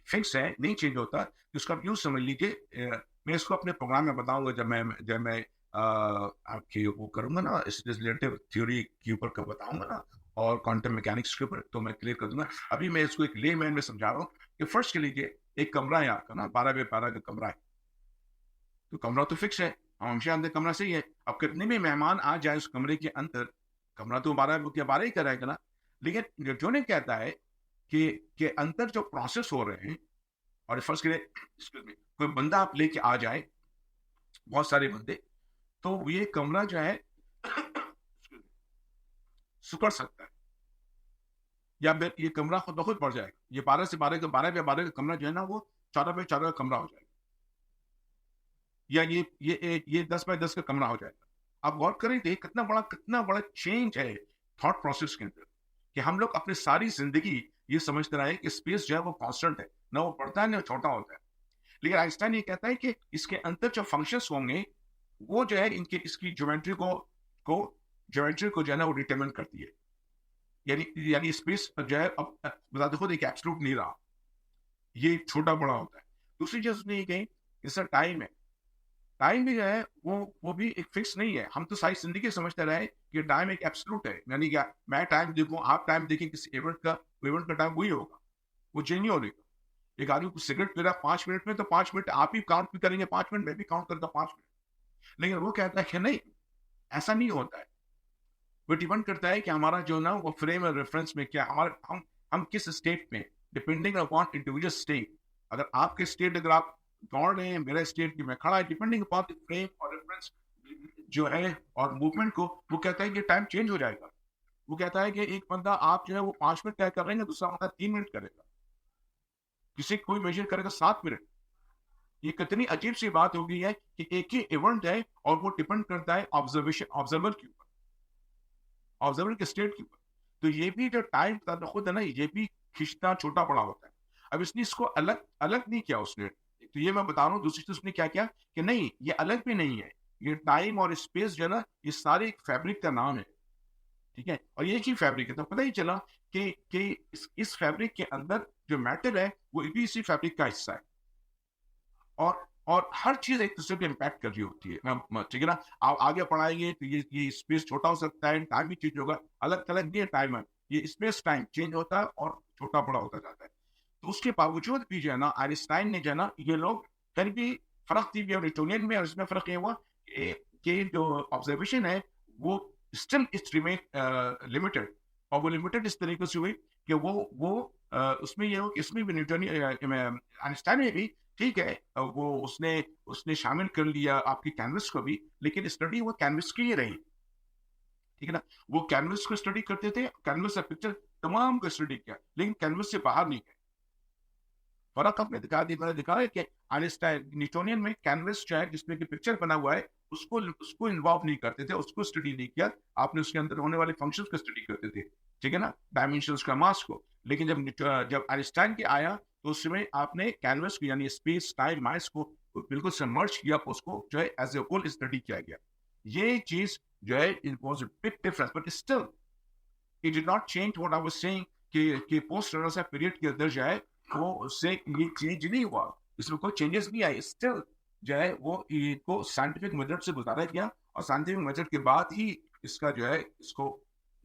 फिक्स है, नहीं चेंज होता, तो उसका यूज समझ लीजिए। मैं इसको अपने प्रोग्राम में बताऊंगा जब मैं आपकी वो करूंगा ना, इस रिलेटिव थ्योरी के ऊपर का बताऊंगा ना, और क्वांटम मैकेनिक्स के ऊपर, तो मैं क्लियर कर दूंगा। अभी मैं इसको एक लेमैन में समझा रहा हूँ कि फर्स्ट के लीजिए एक कमरा है आपका ना, 12 बाय 12 का कमरा है। तो कमरा तो फिक्स है, हम हमेशा अंदर कमरा सही है। अब कितने भी मेहमान आ जाए उस कमरे के अंदर, कमरा तो 12 ही कराएगा ना। लेकिन जो ने कहता है कि अंदर जो प्रोसेस हो रहे हैं, और फर्स्ट के लिए कोई बंदा आप लेके आ जाए, बहुत सारे बंदे, तो ये कमरा जो है सुकड़ सकता है, या फिर ये कमरा खुद ब खुद बढ़ जाएगा। ये 12 बाय 12 का कमरा जो है ना, वो 14 बाय 14 का कमरा हो जाएगा, या ये 10 बाय 10 का कमरा हो जाएगा। आप गौर करें, कितना बड़ा चेंज है थॉट प्रोसेस के अंदर, कि हम लोग अपनी सारी जिंदगी ये समझते रहे कि स्पेस जो है वो कांस्टेंट है, ना वो बढ़ता है ना छोटा होता है। लेकिन आइंस्टाइन ये कहता है कि इसके अंदर जो फंक्शंस होंगे, वो जो है इनके इसकी ज्योमेट्री को जो है ना वो डिटरमिन करती है। यानी स्पेस जो है अब बताते खुद एक एब्सोल्यूट नहीं रहा, ये छोटा बड़ा होता है। दूसरी चीज उसने ये कही, इसका टाइम है, टाइम भी जो है वो भी एक फिक्स नहीं है। हम तो सारी जिंदगी समझते रहे कि टाइम एक एब्सोल्यूट है, यानी क्या, मैं टाइम देखूं, आप टाइम देखें, किसी इवेंट का टाइम वही होगा, वो चेंज नहीं होगा। एक आदमी को सिगरेट पी रहा 5 मिनट में, तो 5 मिनट आप ही काउंट भी करेंगे, 5 मिनट मैं भी काउंट करता 5 मिनट। लेकिन वो कहता है कि नहीं, ऐसा नहीं होता है। वो डिपेंड करता है कि हमारा जो ना वो फ्रेम और रेफरेंस में क्या, हमारे हम किस स्टेट में, डिपेंडिंग अपॉन इंडिविजुअल स्टेट। अगर आपके स्टेट, अगर आप दौड़ रहे हैं, मेरा स्टेट की मैं खड़ा है, डिपेंडिंग अपॉन फ्रेम और रेफरेंस जो है और मूवमेंट को, वो कहता है कि टाइम चेंज हो जाएगा। वो कहता है कि एक बंदा आप जो है वो 5 मिनट तय कर रहे हैं, दूसरा बंदा 3 मिनट करेगा, किसी कोई मेजर करेगा 7 मिनट। ये कितनी अजीब सी बात हो गई है कि एक ही इवेंट है और वो डिपेंड करता है ऑब्जर्वर के ऊपर, ऑब्जर्वर के स्टेट के ऊपर। तो ये भी जो टाइम था तो खुद है ना, ये भी खिंचता छोटा बड़ा होता है। अब इसने इसको अलग अलग नहीं किया उसने, तो ये मैं बता रहा हूँ। दूसरी चीज उसने क्या किया कि नहीं, ये अलग भी नहीं है, ये टाइम और स्पेस जो है ना, ये सारे एक फैब्रिक का नाम है, ठीक है। और ये एक ही फैब्रिक है, तो पता ही चला कि इस फैब्रिक के अंदर जो मैटर है वो भी इसी फैब्रिक का हिस्सा है। और हर चीज एक दूसरे पे इम्पैक्ट कर रही होती है, ठीक है ना। आप आगे पढ़ाएंगे तो ये स्पेस छोटा हो सकता है, टाइम भी चेंज होगा, अलग अलग नहीं टाइम है, ये स्पेस टाइम चेंज होता है और छोटा बड़ा होता जाता है। तो उसके बावजूद भी जो है ना, आइंस्टाइन ने जो है ना, ये लोग फिर भी फर्क थी न्यूटोनियन में और इसमें फर्क ये हुआ कि जो ऑब्जर्वेशन है वो स्टिल इट्स रिमेन लिमिटेड। और वो लिमिटेड इस तरीके से हुई कि वो उसमें ये हो कि इसमें भी न्यूटोनियन आइंस्टाइन में भी ठीक है, वो उसने उसने शामिल कर लिया आपकी कैनवस को भी, लेकिन स्टडी वो कैनवस की ही रही, ठीक है ना। वो कैनवस को स्टडी करते थे, कैनवस से पिक्चर तमाम को स्टडी किया, लेकिन कैनवस से बाहर नहीं गए। फर्क आपने दिखा है कि आइंस्टाइन न्यूटोनियन में कैनवस जो है जिसमें कि पिक्चर बना हुआ है उसको उसको इन्वॉल्व नहीं करते थे, उसको स्टडी नहीं किया। आपने उसके अंदर होने वाले फंक्शंस को स्टडी करते थे, ठीक है ना, डायमेंशंस का, मास को। लेकिन जब आइंस्टाइन के आया तो उसमें आपने कैनवस को यानी स्पेस टाइम मास को बिल्कुल सबमर्ज किया, उसको जो है एज ए होल स्टडी किया गया। ये चीज जो है it was a big difference, but still it did not change what I was saying कि पोस्ट रनर पीरियड के अंदर जो है वो उससे ये चेंज नहीं हुआ, इसमें कोई चेंजेस नहीं आए। स्टिल जो है वो इनको साइंटिफिक मेथड से गुजारा गया और साइंटिफिक मेथड के बाद ही इसका जो है इसको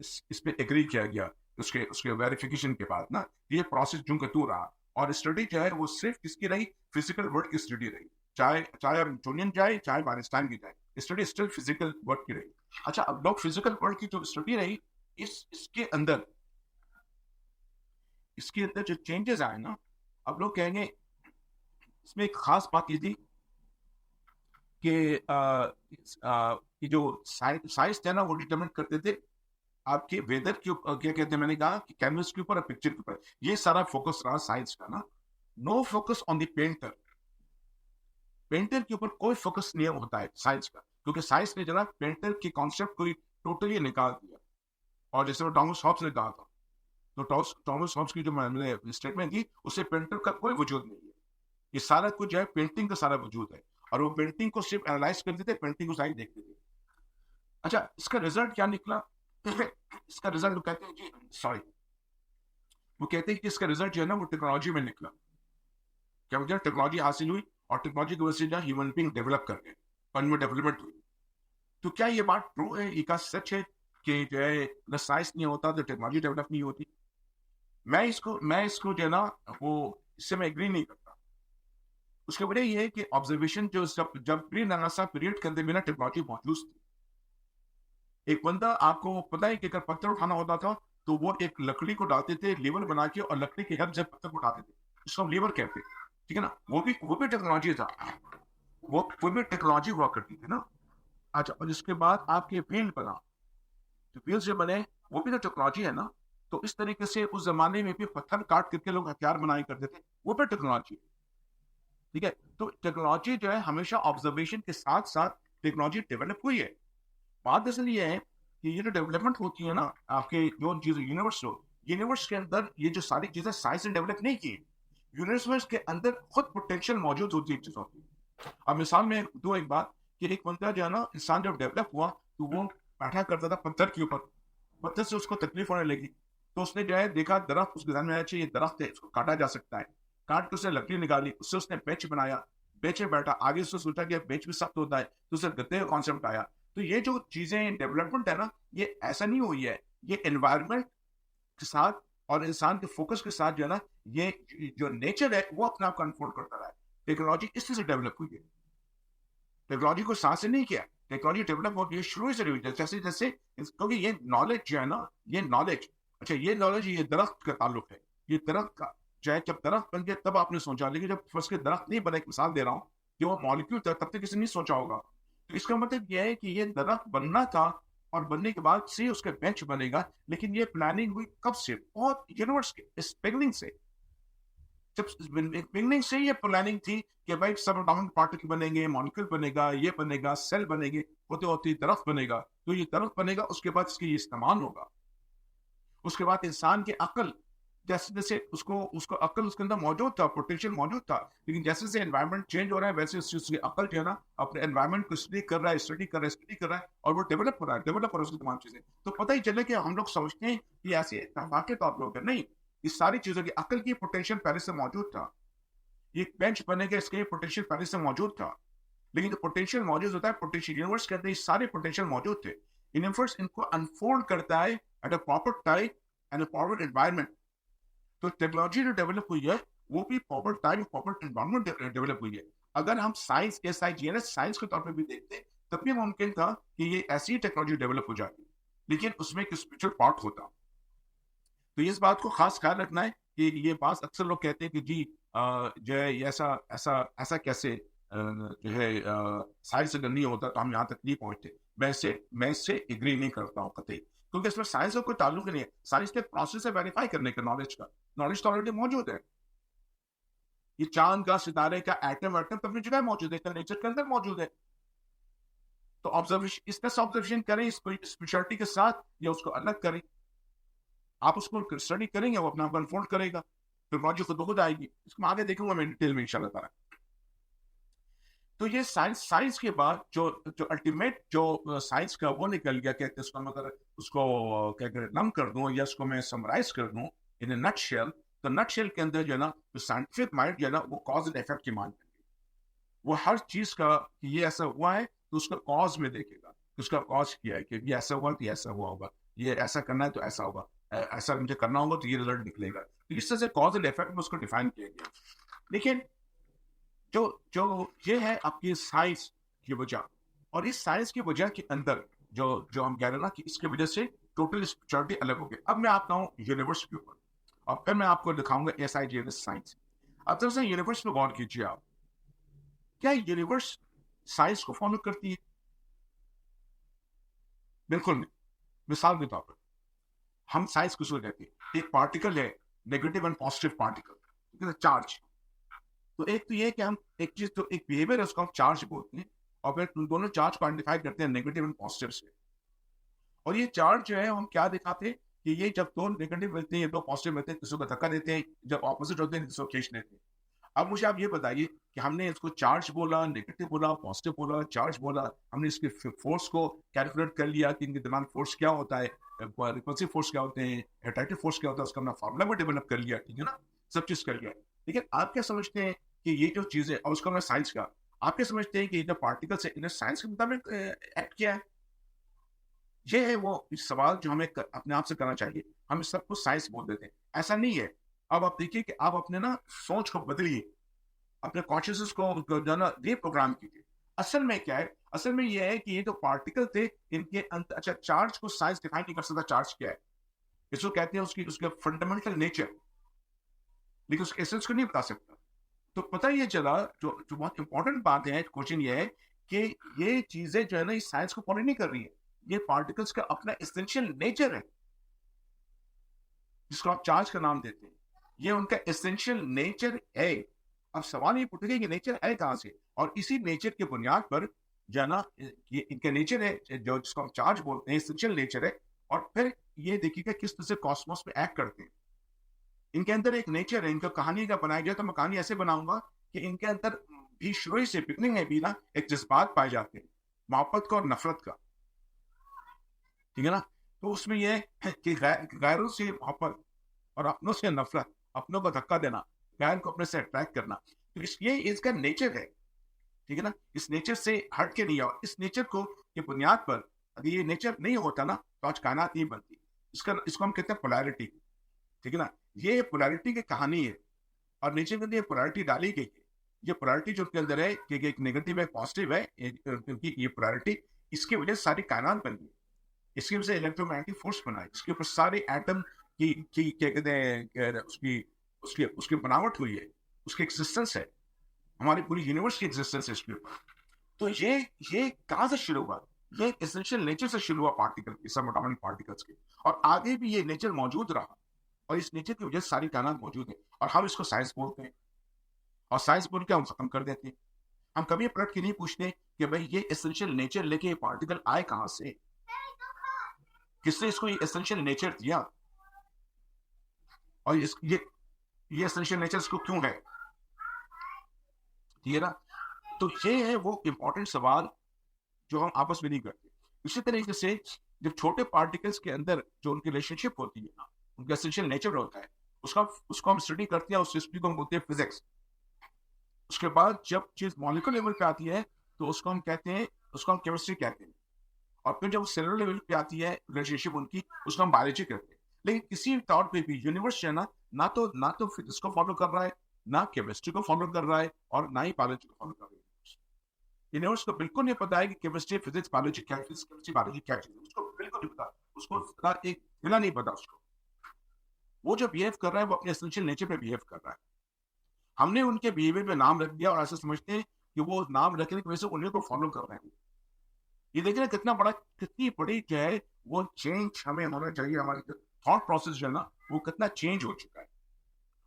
इस पे एग्री किया गया, उसके उसके वेरिफिकेशन के बाद ना। ये प्रोसेस जो का टू रहा, और स्टडी जो है वो सिर्फ किसकी रही, फिजिकल वर्ल्ड की स्टडी रही। चाहे चाहे अब न्यूटोनियन जाए चाहे आइंस्टाइन की जाए, स्टडी स्टिल फिजिकल वर्ल्ड की रही। अच्छा, अब लोग फिजिकल वर्ल्ड की जो स्टडी रही, इसके अंदर जो चेंजेस आए ना, अब लोग कहेंगे इसमें एक खास बात ये थी कि जो साइंस थे ना वो डिटरमिन करते थे आपके वेदर के ऊपर, क्या कहते हैं, मैंने कहा कि कैनवस के ऊपर और पिक्चर के ऊपर, ये सारा फोकस रहा साइंस का ना। No focus on the painter, painter के ऊपर कोई फोकस नहीं होता है साइंस का, क्योंकि साइंस ने जरा पेंटर के कॉन्सेप्ट को टोटली निकाल दिया। और जैसे वो टॉमस हॉब्स ने कहा था, तो टॉमस हॉब्स की जो स्टेटमेंट थी उससे पेंटर का कोई वजूद नहीं है, ये सारा कुछ जो है पेंटिंग का सारा वजूद है। और वो पेंटिंग को सिर्फ एनालाइज करते थे, पेंटिंग को साइड देखते थे। अच्छा, इसका रिजल्ट क्या निकला? इसका रिजल्ट कहते हैं जी, सॉरी, वो कहते हैं कि इसका रिजल्ट जो है ना वो टेक्नोलॉजी में निकला। क्या मुझे टेक्नोलॉजी हासिल हुई और टेक्नोलॉजी की वजह से जो ह्यूमन बीइंग डेवलप कर गए, उनमें डेवलपमेंट हुई। तो क्या ये बात ट्रू है, ये का सच है कि जो है अगर साइंस नहीं होता तो टेक्नोलॉजी डेवलप नहीं होती? मैं इसको जो है ना वो इससे मैं एग्री नहीं करता। उसकी वजह ये है कि ऑब्जर्वेशन जो जब प्री नासा पीरियड के अंदर बिना टेक्नोलॉजी मौजूद थी, एक बंदा, आपको पता है कि अगर पत्थर उठाना होता था तो वो एक लकड़ी को डालते थे लेवल बना के, और लकड़ी के हेल्प से पत्थर को उठाते थे, इसको हम लेवर कहते हैं, ठीक है ना। वो भी टेक्नोलॉजी था, वो भी टेक्नोलॉजी हुआ करती थी ना। अच्छा, और इसके बाद आपके व्हील बना, जो व्हील से बने वो भी तो टेक्नोलॉजी है ना। तो इस तरीके से उस जमाने में भी पत्थर काट करके लोग हथियार बनाए करते थे, वो भी टेक्नोलॉजी, ठीक है। तो टेक्नोलॉजी जो है हमेशा ऑब्जर्वेशन के साथ साथ टेक्नोलॉजी डेवलप हुई है। बात दरअसल ये है कि ये जो डेवलपमेंट होती है ना आपके जो चीज यूनिवर्स के अंदर, ये जो सारी चीजें साइंस ने डेवलप नहीं की, यूनिवर्स के अंदर खुद पोटेंशियल मौजूद होती है चीजों की। अब मिसाल में दो एक बात कि एक बंदा जो है ना, इंसान जब डेवलप हुआ तो वो बैठा करता था पत्थर के ऊपर, पत्थर से उसको तकलीफ होने लगी, तो उसने जो है देखा दरख्त, उसके ध्यान में आया ये दरख्त है, इसको काटा जा सकता है। काट के उसने लकड़ी निकाली, उससे उसने बेंच बनाया, बेंच में बैठा, आगे उसने सोचा कि बेंच भी सख्त होता है तो उससे गद्दे का कॉन्सेप्ट आया। तो ये जो चीजें डेवलपमेंट है ना, ये ऐसा नहीं हुई है, ये एनवायरमेंट के साथ और इंसान के फोकस के साथ जो है ना, ये जो नेचर है वो अपने आप को अनफोल्ड करता रहा है। टेक्नोलॉजी इस तरह से डेवलप हुई है, टेक्नोलॉजी को सांस से नहीं किया, टेक्नोलॉजी डेवलप होती है शुरू से हुई, जैसे जैसे क्योंकि ये नॉलेज जो है ना, ये नॉलेज, अच्छा ये नॉलेज, ये दरख्त का ताल्लुक है, ये दरख्त का जो है, जब दरख्त बन गया तब आपने सोचा, लेकिन जब फर्स्ट के दरख्त नहीं बने, एक मिसाल दे रहा हूँ, जो वो मॉलिक्यूल था तब तक किसी नहीं सोचा होगा। तो इसका मतलब यह है कि ये दरख्त बनना था और बनने के बाद से उसका बेंच बनेगा, लेकिन ये प्लानिंग हुई कब से? बहुत यूनिवर्स के इस बिगनिंग से। जब बिगनिंग से ये प्लानिंग थी कि भाई सब एटॉमिक पार्टिकल बनेंगे, मॉलिक्यूल बनेगा, ये बनेगा, सेल बनेंगे, होते होते दरख्त बनेगा, तो ये दरख्त बनेगा, उसके बाद इसकी इस्तेमाल होगा, उसके बाद इंसान की अकल, जैसे जैसे उसको उसको अकल उसके अंदर मौजूद था, पोटेंशियल मौजूद था, लेकिन जैसे जैसे एनवायरनमेंट चेंज हो रहा है वैसे उसकी अकल जो है ना अपने एनवायरनमेंट को स्टडी कर रहा है और वो डेवलप हो रहा है उसकी तमाम चीजें। तो पता ही चले कि हम लोग समझते हैं कि ऐसे वाकई तौर पर होगा, नहीं, इस सारी चीजों की अकल की पोटेंशियल पहले से मौजूद था, ये बेंच बनेगा इसके पोटेंशियल पहले से मौजूद था, लेकिन जो पोटेंशियल मौजूद होता है, पोटेंशियल यूनिवर्स कहते हैं सारे पोटेंशियल मौजूद थे, यूनिवर्स इनको अनफोल्ड करता है at a proper time and a proper environment. तो टेक्नोलॉजी जो डेवलप हुई है वो भी proper time proper environment develop हुई है। अगर हम साइंस साइंस के तौर पर भी देखते तब भी मुमकिन था कि ये ऐसी टेक्नोलॉजी डेवलप हो जाती, लेकिन उसमें एक स्पिरिचुअल पार्ट होता। तो इस बात को खास ख्याल रखना है कि ये बात अक्सर लोग कहते हैं कि जी जो है ऐसा ऐसा ऐसा कैसे जो है साइंस अगर नहीं होता तो हम यहाँ तक नहीं पहुंचते। मैं इससे एग्री नहीं करता हूँ कतई, क्योंकि इसमें साइंस का कोई ताल्लुक नहीं है। साइंस के प्रोसेस है वेरीफाई करने का नॉलेज का, नॉलेज तो ऑलरेडी मौजूद है। ये चांद का, सितारे का, एटम अपनी जगह मौजूद है, नेचर के अंदर मौजूद है। तो ऑब्जर्वेशन, इस तरह से ऑब्जर्वेशन करें स्पेशलिटी के साथ या उसको अलग करें, आप उसको स्टडी करेंगे वो अपना आप अनफोल्ड करेगा, फिर मौजू खुद आएगी। इसको आगे देखूंगा मैं डिटेल में इंशाल्लाह ताला। तो ये साइंस के बाद जो जो अल्टीमेट जो साइंस का वो निकल गया, कहते उसको अगर उसको क्या कहते नम कर दूं या उसको मैं समराइज कर दूं इन ए नटशेल, तो नटशेल के अंदर जो है ना जो साइंटिफिक माइंड जो है ना वो कॉज एंड इफेक्ट की मान लेगी। वो हर चीज का कि ये ऐसा हुआ है तो उसका कॉज में देखेगा, उसका कॉज किया है कि ये ऐसा हुआ तो ये ऐसा हुआ होगा, ये ऐसा करना है तो ऐसा होगा, ऐसा मुझे करना होगा तो ये रिजल्ट निकलेगा। तो इस तरह से कॉज एंड इफेक्ट में उसको डिफाइन किया गया। लेकिन जो जो ये है आपकी साइंस की वजह, और इस साइंस की वजह के अंदर जो जो हम कह रहे हैं ना कि इसकी वजह से टोटल स्पिरिचुअलिटी अलग हो गई। अब मैं आता हूँ यूनिवर्स के ऊपर और फिर मैं आपको दिखाऊंगा SIGNS साइंस। अब तरह से यूनिवर्स में गौर कीजिए आप, क्या यूनिवर्स साइंस को फॉलो करती है? बिल्कुल नहीं। मिसाल के तौर पर हम साइंस किसको कहते हैं? एक पार्टिकल है negative and positive particle, charge. तो एक तो ये कि हम एक चीज तो एक बिहेवियर है उसको हम चार्ज बोलते हैं, और फिर दोनों चार्ज को आइडेंटिफाई करते हैं नेगेटिव एंड पॉजिटिव से। और ये चार्ज जो है हम क्या दिखाते हैं कि ये जब दो नेगेटिव मिलते हैं, दो पॉजिटिव मिलते हैं, किसी को धक्का देते हैं, जब ऑपोजिट होते हैं किसी को खींच लेते हैं। अब मुझे आप ये बताइए कि हमने इसको चार्ज बोला, नेगेटिव बोला, पॉजिटिव बोला, चार्ज बोला, हमने इसके फोर्स को कैलकुलेट कर लिया कि इनके दिमाग फोर्स क्या होता है, रिपल्सिव फोर्स क्या होते हैं, अट्रैक्टिव फोर्स क्या होता है, उसका हमने फार्मूला भी डेवलप कर लिया, ठीक है ना, सब चीज कर लिया। लेकिन आप क्या समझते हैं कि ये जो चीज है, और उसका हमने साइंस का, आप क्या समझते हैं कि ये जो पार्टिकल्स है इन्हें साइंस के मुताबिक एक्ट किया है? ये है वो सवाल जो हमें अपने आप से करना चाहिए। हम इस सब कुछ साइंस बोल देते हैं, ऐसा नहीं है। अब आप देखिए कि आप अपने ना सोच को बदलिए, अपने कॉन्शियसनेस को जो ना रीप्रोग्राम कीजिए। असल में क्या है? असल में ये है कि ये जो पार्टिकल थे इनके अच्छा, चार्ज को साइंस डिफाइन नहीं कर सकता चार्ज क्या है, इसको कहते हैं उसकी उसके फंडामेंटल नेचर, लेकिन उसके एसेंस को नहीं बता सकता। तो पता ये चला, जो बहुत इंपॉर्टेंट बात है, क्वेश्चन ये है कि ये चीजें जो है ना इस साइंस को फॉलो नहीं कर रही है। ये पार्टिकल्स का अपना एसेंशियल नेचर है जिसको आप चार्ज का नाम देते हैं, ये उनका एसेंशियल नेचर है। अब सवाल ये पूछेगा कि नेचर है कहां से, और इसी नेचर के बुनियाद पर जो है ना ये इनका नेचर है, जो जिसको हम चार्ज बोलते हैं, एसेंशियल नेचर है। और फिर ये देखिएगा किस तरह से कॉस्मोस में एक्ट करते हैं। इनके अंदर एक नेचर है, इनका कहानी का बनाया गया तो मैं कहानी ऐसे बनाऊंगा कि इनके अंदर भी शुरू से बिगनिंग में भी ना एक जज्बात पाए जाते हैं, मोहब्बत का और नफरत का, ठीक है ना। तो उसमें यह है कि गैरों से मोहब्बत और अपनों से नफरत, अपनों को धक्का देना, गैर को अपने से अट्रैक्ट करना, तो ये इसका नेचर है, ठीक है ना। इस नेचर से हट के नहीं, और इस नेचर को के बुनियाद पर अगर ये नेचर नहीं होता ना तो आज कायनात नहीं बनती। इसको हम कहते हैं पोलैरिटी, ठीक है ना। ये पोलैरिटी की कहानी है, और नेचर के अंदर ये पोलैरिटी डाली गई है। ये पोलैरिटी जो के अंदर है कि एक नेगेटिव है, पॉजिटिव है, क्योंकि ये पोलैरिटी इसकी वजह से सारी कायनात बन गई, इसकी वजह से इलेक्ट्रोमैग्नेटिक फोर्स बना है, इसके ऊपर सारे एटम की क्या कहते हैं उसकी उसकी उसकी बनावट हुई है, उसकी एग्जिस्टेंस है, हमारी पूरी यूनिवर्स की एग्जिस्टेंस है इसके ऊपर। तो ये कहां से शुरू हुआ? ये एसेंशियल नेचर से शुरू हुआ पार्टिकल की, सब एटॉमिक पार्टिकल्स के, और आगे भी ये नेचर मौजूद रहा, और इस नेचर की वजह से सारी कायनात मौजूद है। और हम इसको साइंस बोलते हैं, और साइंस बोल के हम खत्म कर देते हैं। हम कभी पलट के नहीं पूछते कि भाई ये एसेंशियल नेचर लेके ये पार्टिकल आए कहां से, किसने इसको ये एसेंशियल नेचर दिया, और ये एसेंशियल नेचर इसको क्यों है, ठीक है ना। तो ये है वो इंपॉर्टेंट सवाल जो हम आपस में नहीं करते। इसी तरीके से जब छोटे पार्टिकल्स के अंदर जो उनकी रिलेशनशिप होती है ना, उनका एसेंशियल नेचर होता है, उसका उसको हम स्टडी करते हैं, उस स्टडी को हम बोलते हैं फिजिक्स। उसके बाद जब चीज मॉलिक्यूलर लेवल पे आती है तो उसको हम कहते हैं, उसको हम केमिस्ट्री कहते हैं। और फिर जब सेलुलर लेवल पे आती है रिलेशनशिप उनकी, उसको हम बायोलॉजी कहते हैं। लेकिन किसी तौर पे भी यूनिवर्स है ना, ना तो फिजिक्स को फॉलो कर रहा है, ना केमिस्ट्री को फॉलो कर रहा है, और ना ही बायोलॉजी को फॉलो कर रहा है। यूनिवर्स को बिल्कुल नहीं पता है कि केमिस्ट्री फिजिक्स बायोलॉजी क्या है, फिजिक्स केमिस्ट्री बायोलॉजी क्या चीज है, उसको बिल्कुल नहीं पता, उसको एक हिला नहीं पता उसको। वो जो बिहेव कर रहा है वो अपने एसेंशियल नेचर पे बिहेव कर रहा है। हमने उनके बिहेवियर में नाम रख दिया और ऐसा समझते हैं कि वो नाम रखने की वजह से उन्हीं को फॉलो कर रहे हैं। ये देखिए ना कितनी बड़ी जो है वो चेंज हमें होना चाहिए, हमारी थॉट प्रोसेस जो है ना वो कितना चेंज हो चुका है,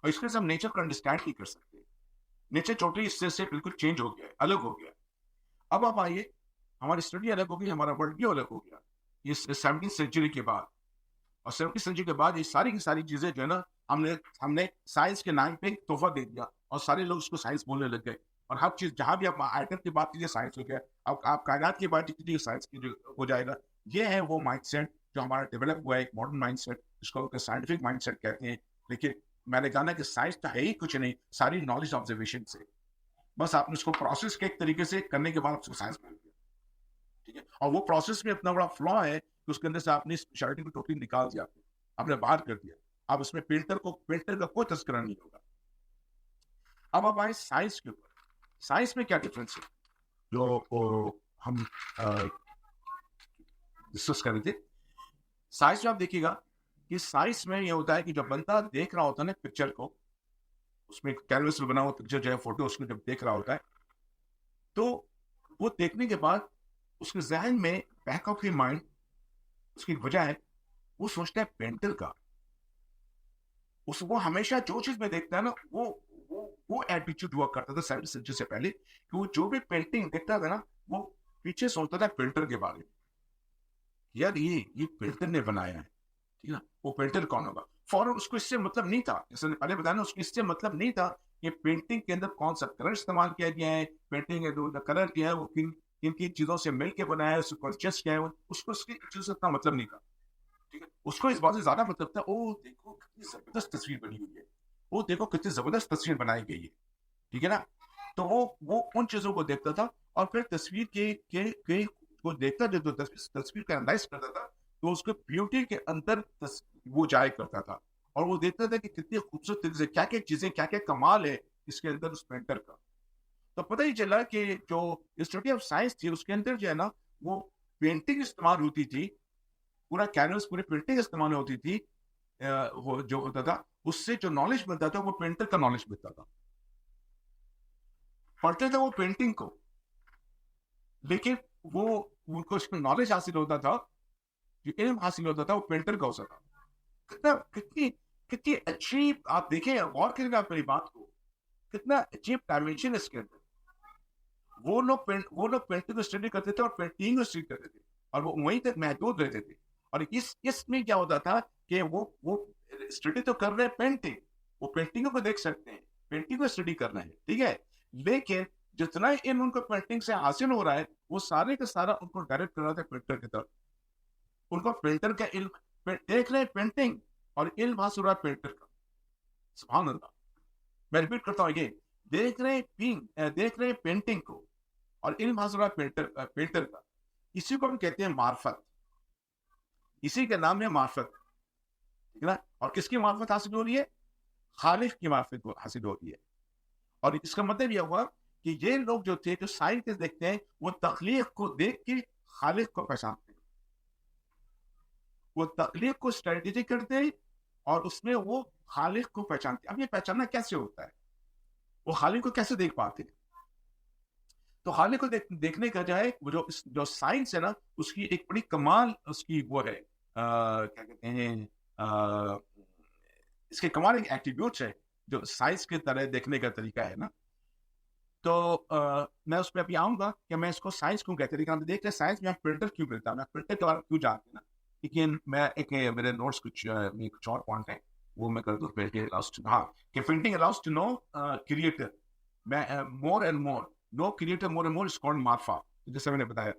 और इसके से हम नेचर को अंडरस्टैंड नहीं कर सकते। नेचर टोटली इससे से बिल्कुल चेंज हो गया है, अलग हो गया है। अब आप आइए, हमारी स्टडी अलग हो गई, हमारा वर्ल्ड व्यू अलग हो गया इस 17वीं सेंचुरी के बाद। और 17वीं सेंचुरी के बाद ये सारी की सारी चीजें जो है ना हमने हमने साइंस के नाम पे तोहफा दे दिया, और सारे लोग उसको साइंस बोलने लग गए। और हर चीज जहां भी आप आइटम की बात कीजिए साइंस हो गया, अब आप कायनात की बात कीजिए साइंस की हो जाएगा। ये है वो माइंडसेट जो हमारा डेवलप हुआ है, एक मॉडर्न माइंडसेट, जिसको साइंटिफिक माइंडसेट कहते हैं। लेकिन मैंने जाना कि साइंस तो है ही कुछ नहीं, सारी नॉलेज ऑब्जर्वेशन से, बस आपने उसको प्रोसेस के एक तरीके से करने के बाद उसको साइंस मिल गया, ठीक है। और वो प्रोसेस में इतना बड़ा फ्लॉ है कि उसके अंदर से आपने स्पेशलिटी को टोटली निकाल दिया, आपने बाहर कर दिया। अब उसमें पेंटर का कोई तस्करा नहीं होगा। अब आप आए साइंस के ऊपर, साइंस में क्या डिफरेंस है जो हम डिस्कस कर रहे थे। साइंस में आप देखिएगा कि साइंस में ये होता है कि जब बंदा देख रहा होता है ना पिक्चर को, उसमें कैनवस में बना हुआ पिक्चर जो है, फोटो, उसको जब देख रहा होता है, तो वो देखने के बाद उसके जहन में बैक ऑफ माइंड उसकी वजह है, वो सोचता है पेंटर का। वो हमेशा जो चीज में देखता है ना, वो एटीट्यूड हुआ करता था 17वीं सेंचुरी से पहले, कि वो जो भी पेंटिंग देखता था ना, वो पीछे सोचता था पेंटर के बारे में। यार ये पेंटर ने बनाया है, ठीक है, वो पेंटर कौन होगा। फौरन उसको इससे मतलब नहीं था, जैसे पहले बताया ना, उसको इससे मतलब नहीं था कि पेंटिंग के अंदर कौन सा कलर इस्तेमाल किया गया है, पेंटिंग के जो कलर किया है वो किन किन चीजों से मिलकर बनाया है, उसको एडजस्ट किया है, उसको उसकी चीजों से इतना मतलब नहीं था, ठीक है। उसको इस बात से ज्यादा मतलब था, ओ देखो कितनी जबरदस्त तस्वीर बनी हुई है, वो देखो कितनी जबरदस्त तस्वीर बनाई गई है, ठीक है ना। तो वो उन चीजों को देखता था, और फिर तस्वीर के को देखता जब तो तस्वीर का एनालाइज करता था, तो उसके ब्यूटी के अंदर वो जाया करता था, और वो देखता था कि कितनी खूबसूरत तरीके से क्या क्या चीजें, क्या क्या कमाल है इसके अंदर उस पेंटर का। तो पता ही चला कि जो स्टडी ऑफ साइंस थी उसके अंदर जो है ना, वो पेंटिंग इस्तेमाल होती थी, पूरा कैनवस पूरी पेंटिंग इस्तेमाल होती थी। वो जो होता था उससे जो नॉलेज मिलता था वो पेंटर का नॉलेज मिलता था, पढ़ते थे वो पेंटिंग को, लेकिन वो उनको इसमें नॉलेज हासिल होता था, जो इल्म हासिल होता था वो पेंटर का होता था। कितनी कितनी अजीब, आप देखें गौर करेंगे आप मेरी बात को, कितना अजीब डायमेंशन इसके अंदर। वो लोग पेंटिंग को स्टडी करते थे और पेंटिंग को स्टडी करते थे, और वो वहीं तक महदूद रहते थे। और इसमें क्या होता था कि वो स्टडी तो कर रहे हैं पेंटिंग, वो पेंटिंगों को देख सकते हैं, पेंटिंग को स्टडी करना है, ठीक है। लेकिन जितना इन उनको पेंटिंग से हासिल हो रहा है, वो सारे का सारा उनको डायरेक्ट कर रहा था पेंटर की तरफ। उनको पेंटर का इल्म, देख रहे हैं पेंटिंग और इल्म हासिल हो रहा है पेंटर का। सुभान अल्लाह, मैं रिपीट करता हूँ, ये देख रहे हैं पेंटिंग को और इल्म हासिल हो रहा है पेंटर का। इसी को हम कहते हैं मार्फत, इसी का नाम है मार्फत, ठीक है ना। और किसकी मार्फत हासिल हो रही है? खालिक की मार्फत हासिल हो रही है। और इसका मतलब यह हुआ कि ये लोग जो थे, जो साइंस देखते हैं, वो तख्लीक को देख के खालिक को पहचानते हैं, वो तख्लीक को स्ट्रेटेजी करते हैं और उसमें वो खालिक को पहचानते हैं। अब ये पहचानना कैसे होता है, वो खालिक को कैसे देख पाते हैं? तो खालिक को देखने का जाए, वो जो साइंस है ना, उसकी एक बड़ी कमाल उसकी वो है, क्या कहते हैं, इसके कमाल एक एट्रीब्यूट्स है जो साइज की तरह देखने का तरीका है ना, तो मैं उस पर अभी आऊंगा कि मैं इसको साइंस क्यों कहते हैं। देख रहे साइंस में फिल्टर क्यों मिलता है, मैं फिल्टर के बारे में क्यों जानते हैं ना। लेकिन मैं एक मेरे नोट्स कुछ और पॉइंट है वो मैं कर दूं फिर लास्ट। हाँ, कि printing allows to know creator, मैं more and more, know creator more and more is called मार्फा, जैसे मैंने बताया।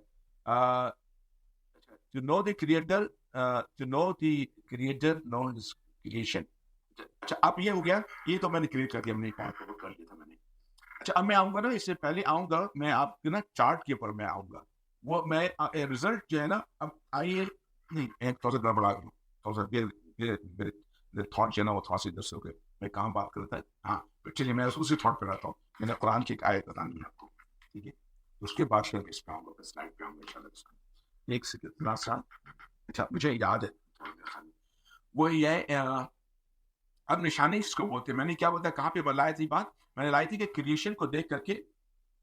To know the creator, to know the creator know his creation. अच्छा, अब ये हो गया, ये तो मैंने क्रिएट कर दिया, मैंने पॉइंट कर लिया था मैंने। अच्छा, अब मैं आऊंगा ना, इससे पहले आऊंगा मैं आपके ना चार्ट के ऊपर मैं आऊंगा। वो मैं रिजल्ट जो है ना, अब आइए नहीं, एक थोड़ा सा गड़बड़ा गया, थोड़ा सा मेरे थॉट जो है ना वो थोड़ा सा इधर से हो गए। मैं कहाँ बात करता है, हाँ चलिए मैं उसी थॉट पे रहता हूँ। मैंने कुरान की एक आयत बतानी है आपको, ठीक है, उसके बाद फिर इस पे आऊंगा, स्लाइड पे आऊंगा इंशाल्लाह। एक सेकंड थोड़ा सा, अच्छा मुझे याद है वो ये है। अब निशानी इसको बोलते हैं, मैंने क्या बोलता, कहाँ पे बताई थी बात, मैंने लाई थी कि क्रिएशन को देख करके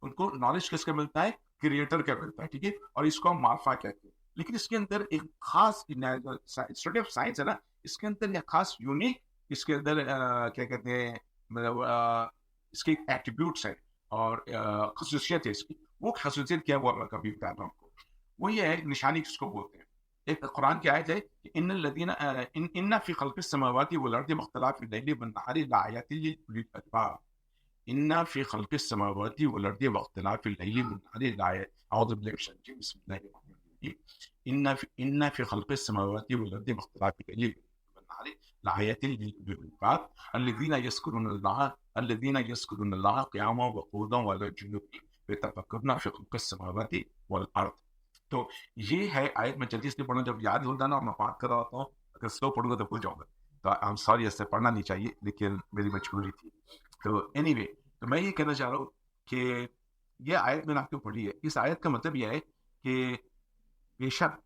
उनको नॉलेज किसका मिलता है, क्रिएटर का मिलता है, ठीक है, और इसको हम मार्फा कहते हैं। लेकिन इसके अंदर एक खास स्टडी ऑफ साइंस है ना, इसके अंदर एक खास यूनिक, इसके अंदर क्या कहते हैं, मतलब इसके एट्रीब्यूट्स है और खसूसियत है इसकी। वो खसूसियत क्या है वो मैं कभी बताता हूँ आपको। वो ये है निशानी किसको बोलते हैं। एक कुरान की आयत है कि इन्ना फी खल्क़िस समावाति वल अर्दि मख्तलाफिल लैली वन नहारि लआयातिन लिउलिल अलबाब। इन्ना फी खल्क़िस समावाति वल अर्दि मख्तलाफिल लैली वन नहारि लआयातिन, अऊज़ु बिल्लाहि मिनश शैतानिर रजीम, बिस्मिल्लाहिर रहमानिर रहीम। इन्ना फी खल्क़िस समावाति वल अर्दि मख्तलाफिल लैली वन नहारि लआयातिन लिउलिल अलबाब अल्लज़ीना यज़्कुरूनल्लाह क़ियामन व क़ुऊदन व अला जुनूबिहिम व यतफ़क्करूना फी खल्क़िस समावाति वल अर्द। तो ये है आयत, मैं जल्दी से पढ़ूँ, जब याद होता ना और मैं बात कर रहा होता हूँ, अगर स्लो पढ़ूंगा तो भूल जाऊंगा। तो आई एम सॉरी, ऐसे पढ़ना नहीं चाहिए लेकिन मेरी मजबूरी थी। तो एनीवे, तो मैं ये कहना चाह रहा हूँ कि ये आयत मैंने आपको पढ़ी है, इस आयत का मतलब यह है कि बेशक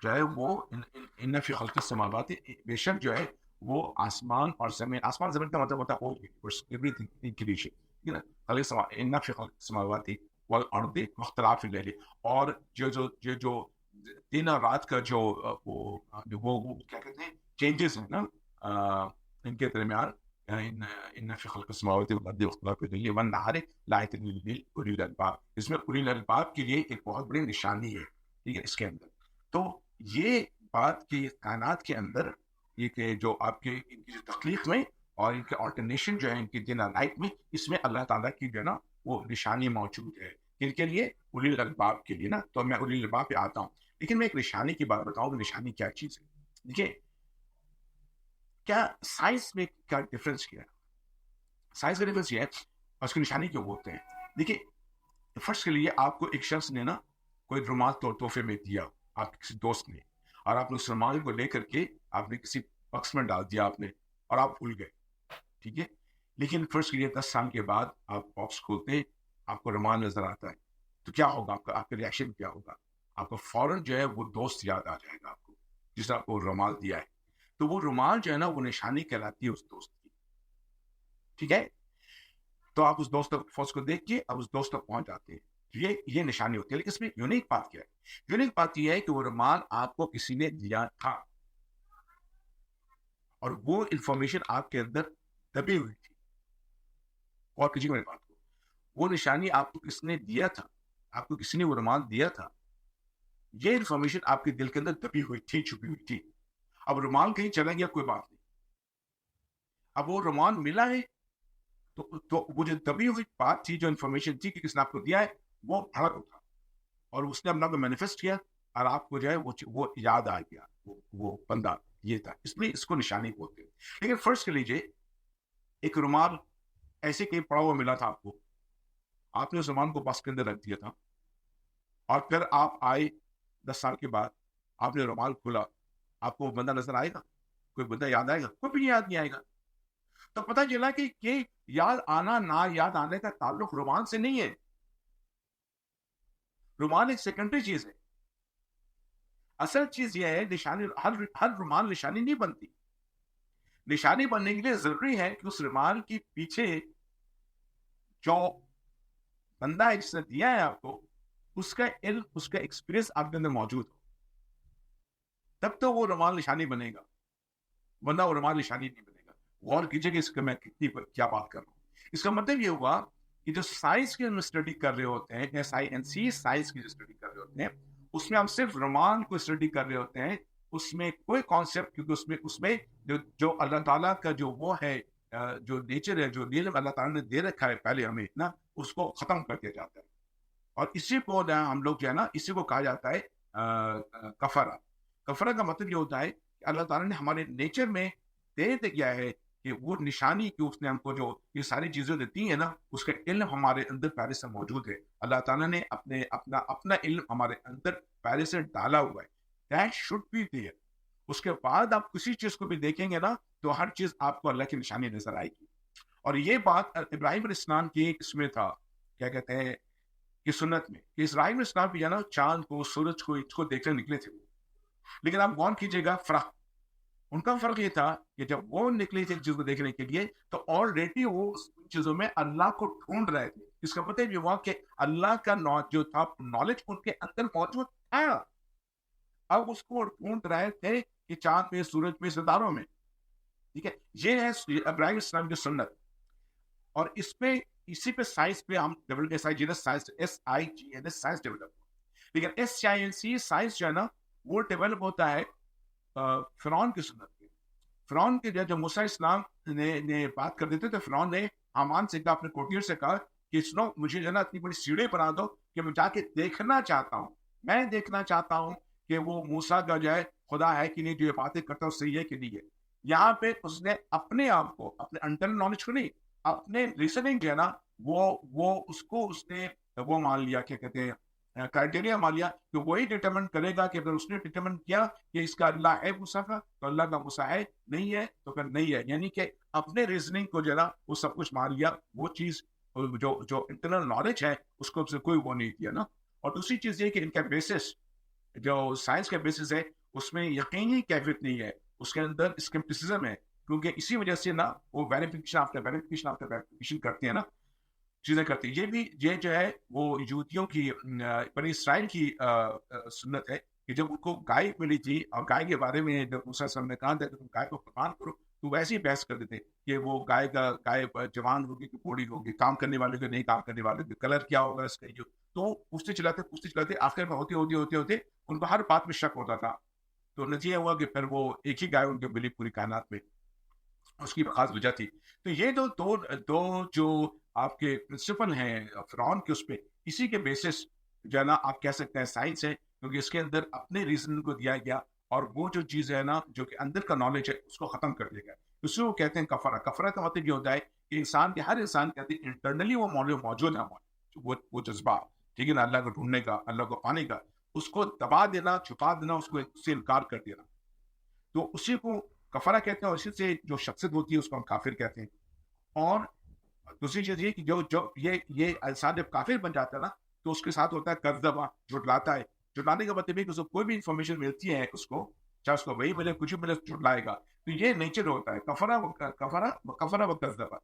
जो है वो इन्ना फी खल्क़िस समावाति, बेशक जो है वो आसमान और जमीन, आसमान जमीन का मतलब होता है ऑल यूनिवर्स, एवरीथिंग क्रिएशन, ठीक है ना। इन्ना फी खल्क़िस समावाति वल अर्दि मख्तलाफिल लैली, और जो दिन और रात का जो वो क्या कहते हैं चेंजेस है ना इनके दरमियान, इन्ना फी खल्क़िस समावाति वल अर्दि मख्तलाफिल लैली वन नहारि लआयातिन लिउलिल अलबाब। इसमें उलिल अलबाब के लिए एक बहुत बड़ी निशानी है, ठीक है, इसके अंदर। तो ये बात की कायनात के अंदर ये कि जो आपके इनकी जो तख्लीक में और इनके ऑल्टरनेशन जो है इनकी दिन और नाइट में, इसमें अल्लाह ताला की जो है ना वो निशानी मौजूद है। किनके लिए, उलिल अलबाब के लिए ना। तो मैं उलिल अलबाब पे आता हूँ, लेकिन मैं एक निशानी की बात बताऊँ कि निशानी क्या चीज़ है। देखिए, क्या साइंस में क्या डिफरेंस किया है, साइंस का डिफरेंस ये है, और उसकी निशानी क्यों बोलते हैं। देखिए, फर्स्ट के लिए आपको एक शख्स ने ना कोई रुमाल तोहफे में दिया, आप किसी दोस्त ने, और आपने उस रुमाल को लेकर के आपने किसी बक्स में डाल दिया आपने, और आप भूल गए, ठीक है। लेकिन फर्स्ट के लिए 10 साल के बाद आप बॉक्स खोलते, आपको रुमाल नजर आता है, तो क्या होगा आपका, आपका रिएक्शन क्या होगा। आपको फौरन जो है वो दोस्त याद आ जाएगा आपको, जिसने आपको रुमाल दिया है। तो वो रुमाल जो है ना वो निशानी कहलाती है उस दोस्त की, ठीक है। तो आप उस दोस्त को देख के अब उस दोस्त तक पहुंच जाते हैं, ये निशानी होती है। लेकिन इसमें यूनिक बात क्या है, यूनिक बात यह है कि वो रुमाल आपको किसी ने दिया था, और वो इंफॉर्मेशन आपके अंदर दबी हुई थी। और कीजिए मेरी बात को, वो निशानी आपको किसने दिया था, आपको किसी ने वो रुमाल दिया था, ये इंफॉर्मेशन आपके दिल के अंदर दबी हुई थी, छुपी हुई थी। अब रुमाल कहीं चला गया कोई बात नहीं, अब वो रुमाल मिला है, तो वो जो दबी हुई बात थी, जो इन्फॉर्मेशन थी कि किसने आपको दिया है, वो भड़क उठा और उसने अपना को मैनिफेस्ट किया, और आपको जो है वो याद आ गया, वो बंदा ये था, इसलिए इसको निशानी बोलते हैं। लेकिन फर्स्ट कर लीजिए, एक रुमाल ऐसे कहीं पड़ा हुआ मिला था आपको, आपने उस रुमाल को बस के अंदर रख दिया था, और फिर आप आए 10 साल के बाद, आपने रुमाल खोला, आपको बंदा नजर आएगा, कोई बंदा याद आएगा, कोई भी याद नहीं आएगा। तो पता चला कि याद आना ना याद आने का ताल्लुक रुमाल से नहीं है, रुमाल एक सेकेंडरी चीज है। असल चीज यह है, निशानी, हर रुमाल निशानी नहीं बनती। निशानी बनने के लिए जरूरी है कि उस रुमाल के पीछे जो बंदा है जिसने दिया है आपको, उसका इल्म, उसका एक्सपीरियंस आपके अंदर मौजूद हो, तब तो वो रुमाल निशानी बनेगा, वरना वो रुमाल निशानी नहीं बनेगा। गौर कीजिए कि इसका मैं कितनी क्या बात कर रहा हूँ। इसका मतलब ये हुआ कि जो साइंस की हम स्टडी कर रहे होते हैं, SINC साइंस की जो स्टडी कर रहे होते हैं, उसमें हम सिर्फ रोमान को स्टडी कर रहे होते हैं। उसमें कोई कॉन्सेप्ट, क्योंकि उसमें उसमें जो जो अल्लाह ताला का जो वो है, जो नेचर है, जो नियम अल्लाह ताला ने दे रखा है पहले हमें ना, उसको खत्म कर दिया जाता है। और इसी को ना हम लोग जो है ना, इसी को कहा जाता है कफरा। कफरा का मतलब ये होता है कि अल्लाह ताला ने हमारे नेचर में दे दिया है कि वो निशानी कि उसने हमको जो ये सारी चीजें देती है ना, उसका इल्म हमारे अंदर पहले से मौजूद है। अल्लाह ताला ने अपने अपना अपना इल्म हमारे अंदर पहले से डाला हुआ है। That should be there. उसके बाद आप किसी चीज को भी देखेंगे ना, तो हर चीज आपको अल्लाह की निशानी नजर आएगी। और ये बात इब्राहिम अलैहिस्सलाम की इसमें था, क्या कहते हैं, कि सुन्नत में, कि इब्राहिम अलैहिस्सलाम भी ना चांद को, सूरज को, इसको देखने निकले थे। लेकिन आप गौर कीजिएगा, फर्क उनका फर्क ये था कि जब वो निकले थे चीज को देखने के लिए, तो ऑलरेडी वो उस चीजों में अल्लाह को ढूंढ रहे थे। इसका मतलब ये हुआ कि अल्लाह का जो था नॉलेज उनके अंदर मौजूद था। अब उसको ढूंढ रहे थे कि चांद पे, सूरज पे, सितारों में। ठीक है, ये है इब्राहिम इस्लाम की सुन्नत। और इसमें इसी पे साइंस पे हम डेवलप, SIGNS साइंस डेवलप। लेकिन SCINC साइंस जो है ना, वो डेवलप होता है फिरौन की सुन्नत पे। फिरौन के जब मूसा इस्लाम ने बात कर देते, तो फिरौन ने हामान से कहा, अपने कोटियर से कहा कि सुनो, मुझे जो है ना इतनी बड़ी सीढ़ी बना दो कि मैं जाके देखना चाहता हूँ। मैं देखना चाहता हूँ कि वो मूसा का जो है खुदा है कि नहीं, जो ये बातें करता है सही है कि नहीं है। यहाँ पे उसने अपने आप को, अपने इंटरनल नॉलेज को नहीं, अपने रीजनिंग जो है ना, वो उसको उसने वो मान लिया, क्या कहते हैं, क्राइटेरिया मान लिया कि वही डिटरमिन करेगा। कि अगर उसने डिटरमिन किया कि इसका अल्लाह है मूसा का, तो अल्लाह का मूसा है, नहीं है तो फिर नहीं है। यानी कि अपने रीजनिंग को जरा वो सब कुछ मान लिया। वो चीज जो जो इंटरनल नॉलेज है, उसको कोई वो नहीं किया ना। और दूसरी चीज ये कि इनका बेसिस, जो साइंस का बेसिस है, उसमें यकीनी कैफियत नहीं है, उसके अंदर स्केप्टिसिज्म है। क्योंकि इसी वजह से ना वो verification after verification after verification करते हैं ना, चीजें करती है। ये भी ये जो है वो यहूदियों की, बनी इसराइल की सुन्नत है कि जब उनको गाय मिली थी, और गाय के बारे में जब मूसा सल्लल्लाहु अलैहि वसल्लम ने कहा था कि तुम गाय को कुर्बान करो, तो वैसे ही बहस कर देते कि वो गाय जवान होगी कि बूढ़ी होगी, काम करने वाले को नहीं काम करने वाले, कलर क्या होगा इसका, जो तो पूछते चलाते आखिर में होते उनको हर बात में शक होता था। तो नतीजा हुआ कि फिर वो एक ही गाय उनके मिली पूरी कायनात में, उसकी खास वजह थी। तो ये दो जो आपके प्रिंसिपल हैं फिरौन के, उस पे, इसी के बेसिस जो है ना, आप कह सकते हैं साइंस है। क्योंकि इसके अंदर अपने रीजन को दिया गया, और वो जो चीज है ना, जो कि अंदर का नॉलेज है, उसको खत्म कर दिया गया। उसको कहते हैं कफरा। कफरा का मतलब ये होता है कि इंसान के, हर इंसान कहते हैं इंटरनली वो मौजूद है, वो जज्बा, ठीक है ना, अल्लाह को ढूंढने का, अल्लाह को पाने का, उसको दबा देना, छुपा देना, उससे इनकार कर देना, तो उसी को कफरा कहते हैं। और इसी से जो शख्सियत होती है, उसको हम काफिर कहते हैं। और दूसरी चीज ये कि जो ये इंसान जब काफिर बन जाता है ना, तो उसके साथ होता है कज़्ज़बा, झुटलाता है। झुटलाने का मतलब है कि उसको कोई भी इंफॉर्मेशन मिलती है, उसको चाहे उसको वही मिले, कुछ भी मिले, झुटलाएगा। तो ये नेचर होता है कफरा व कज़्ज़बा।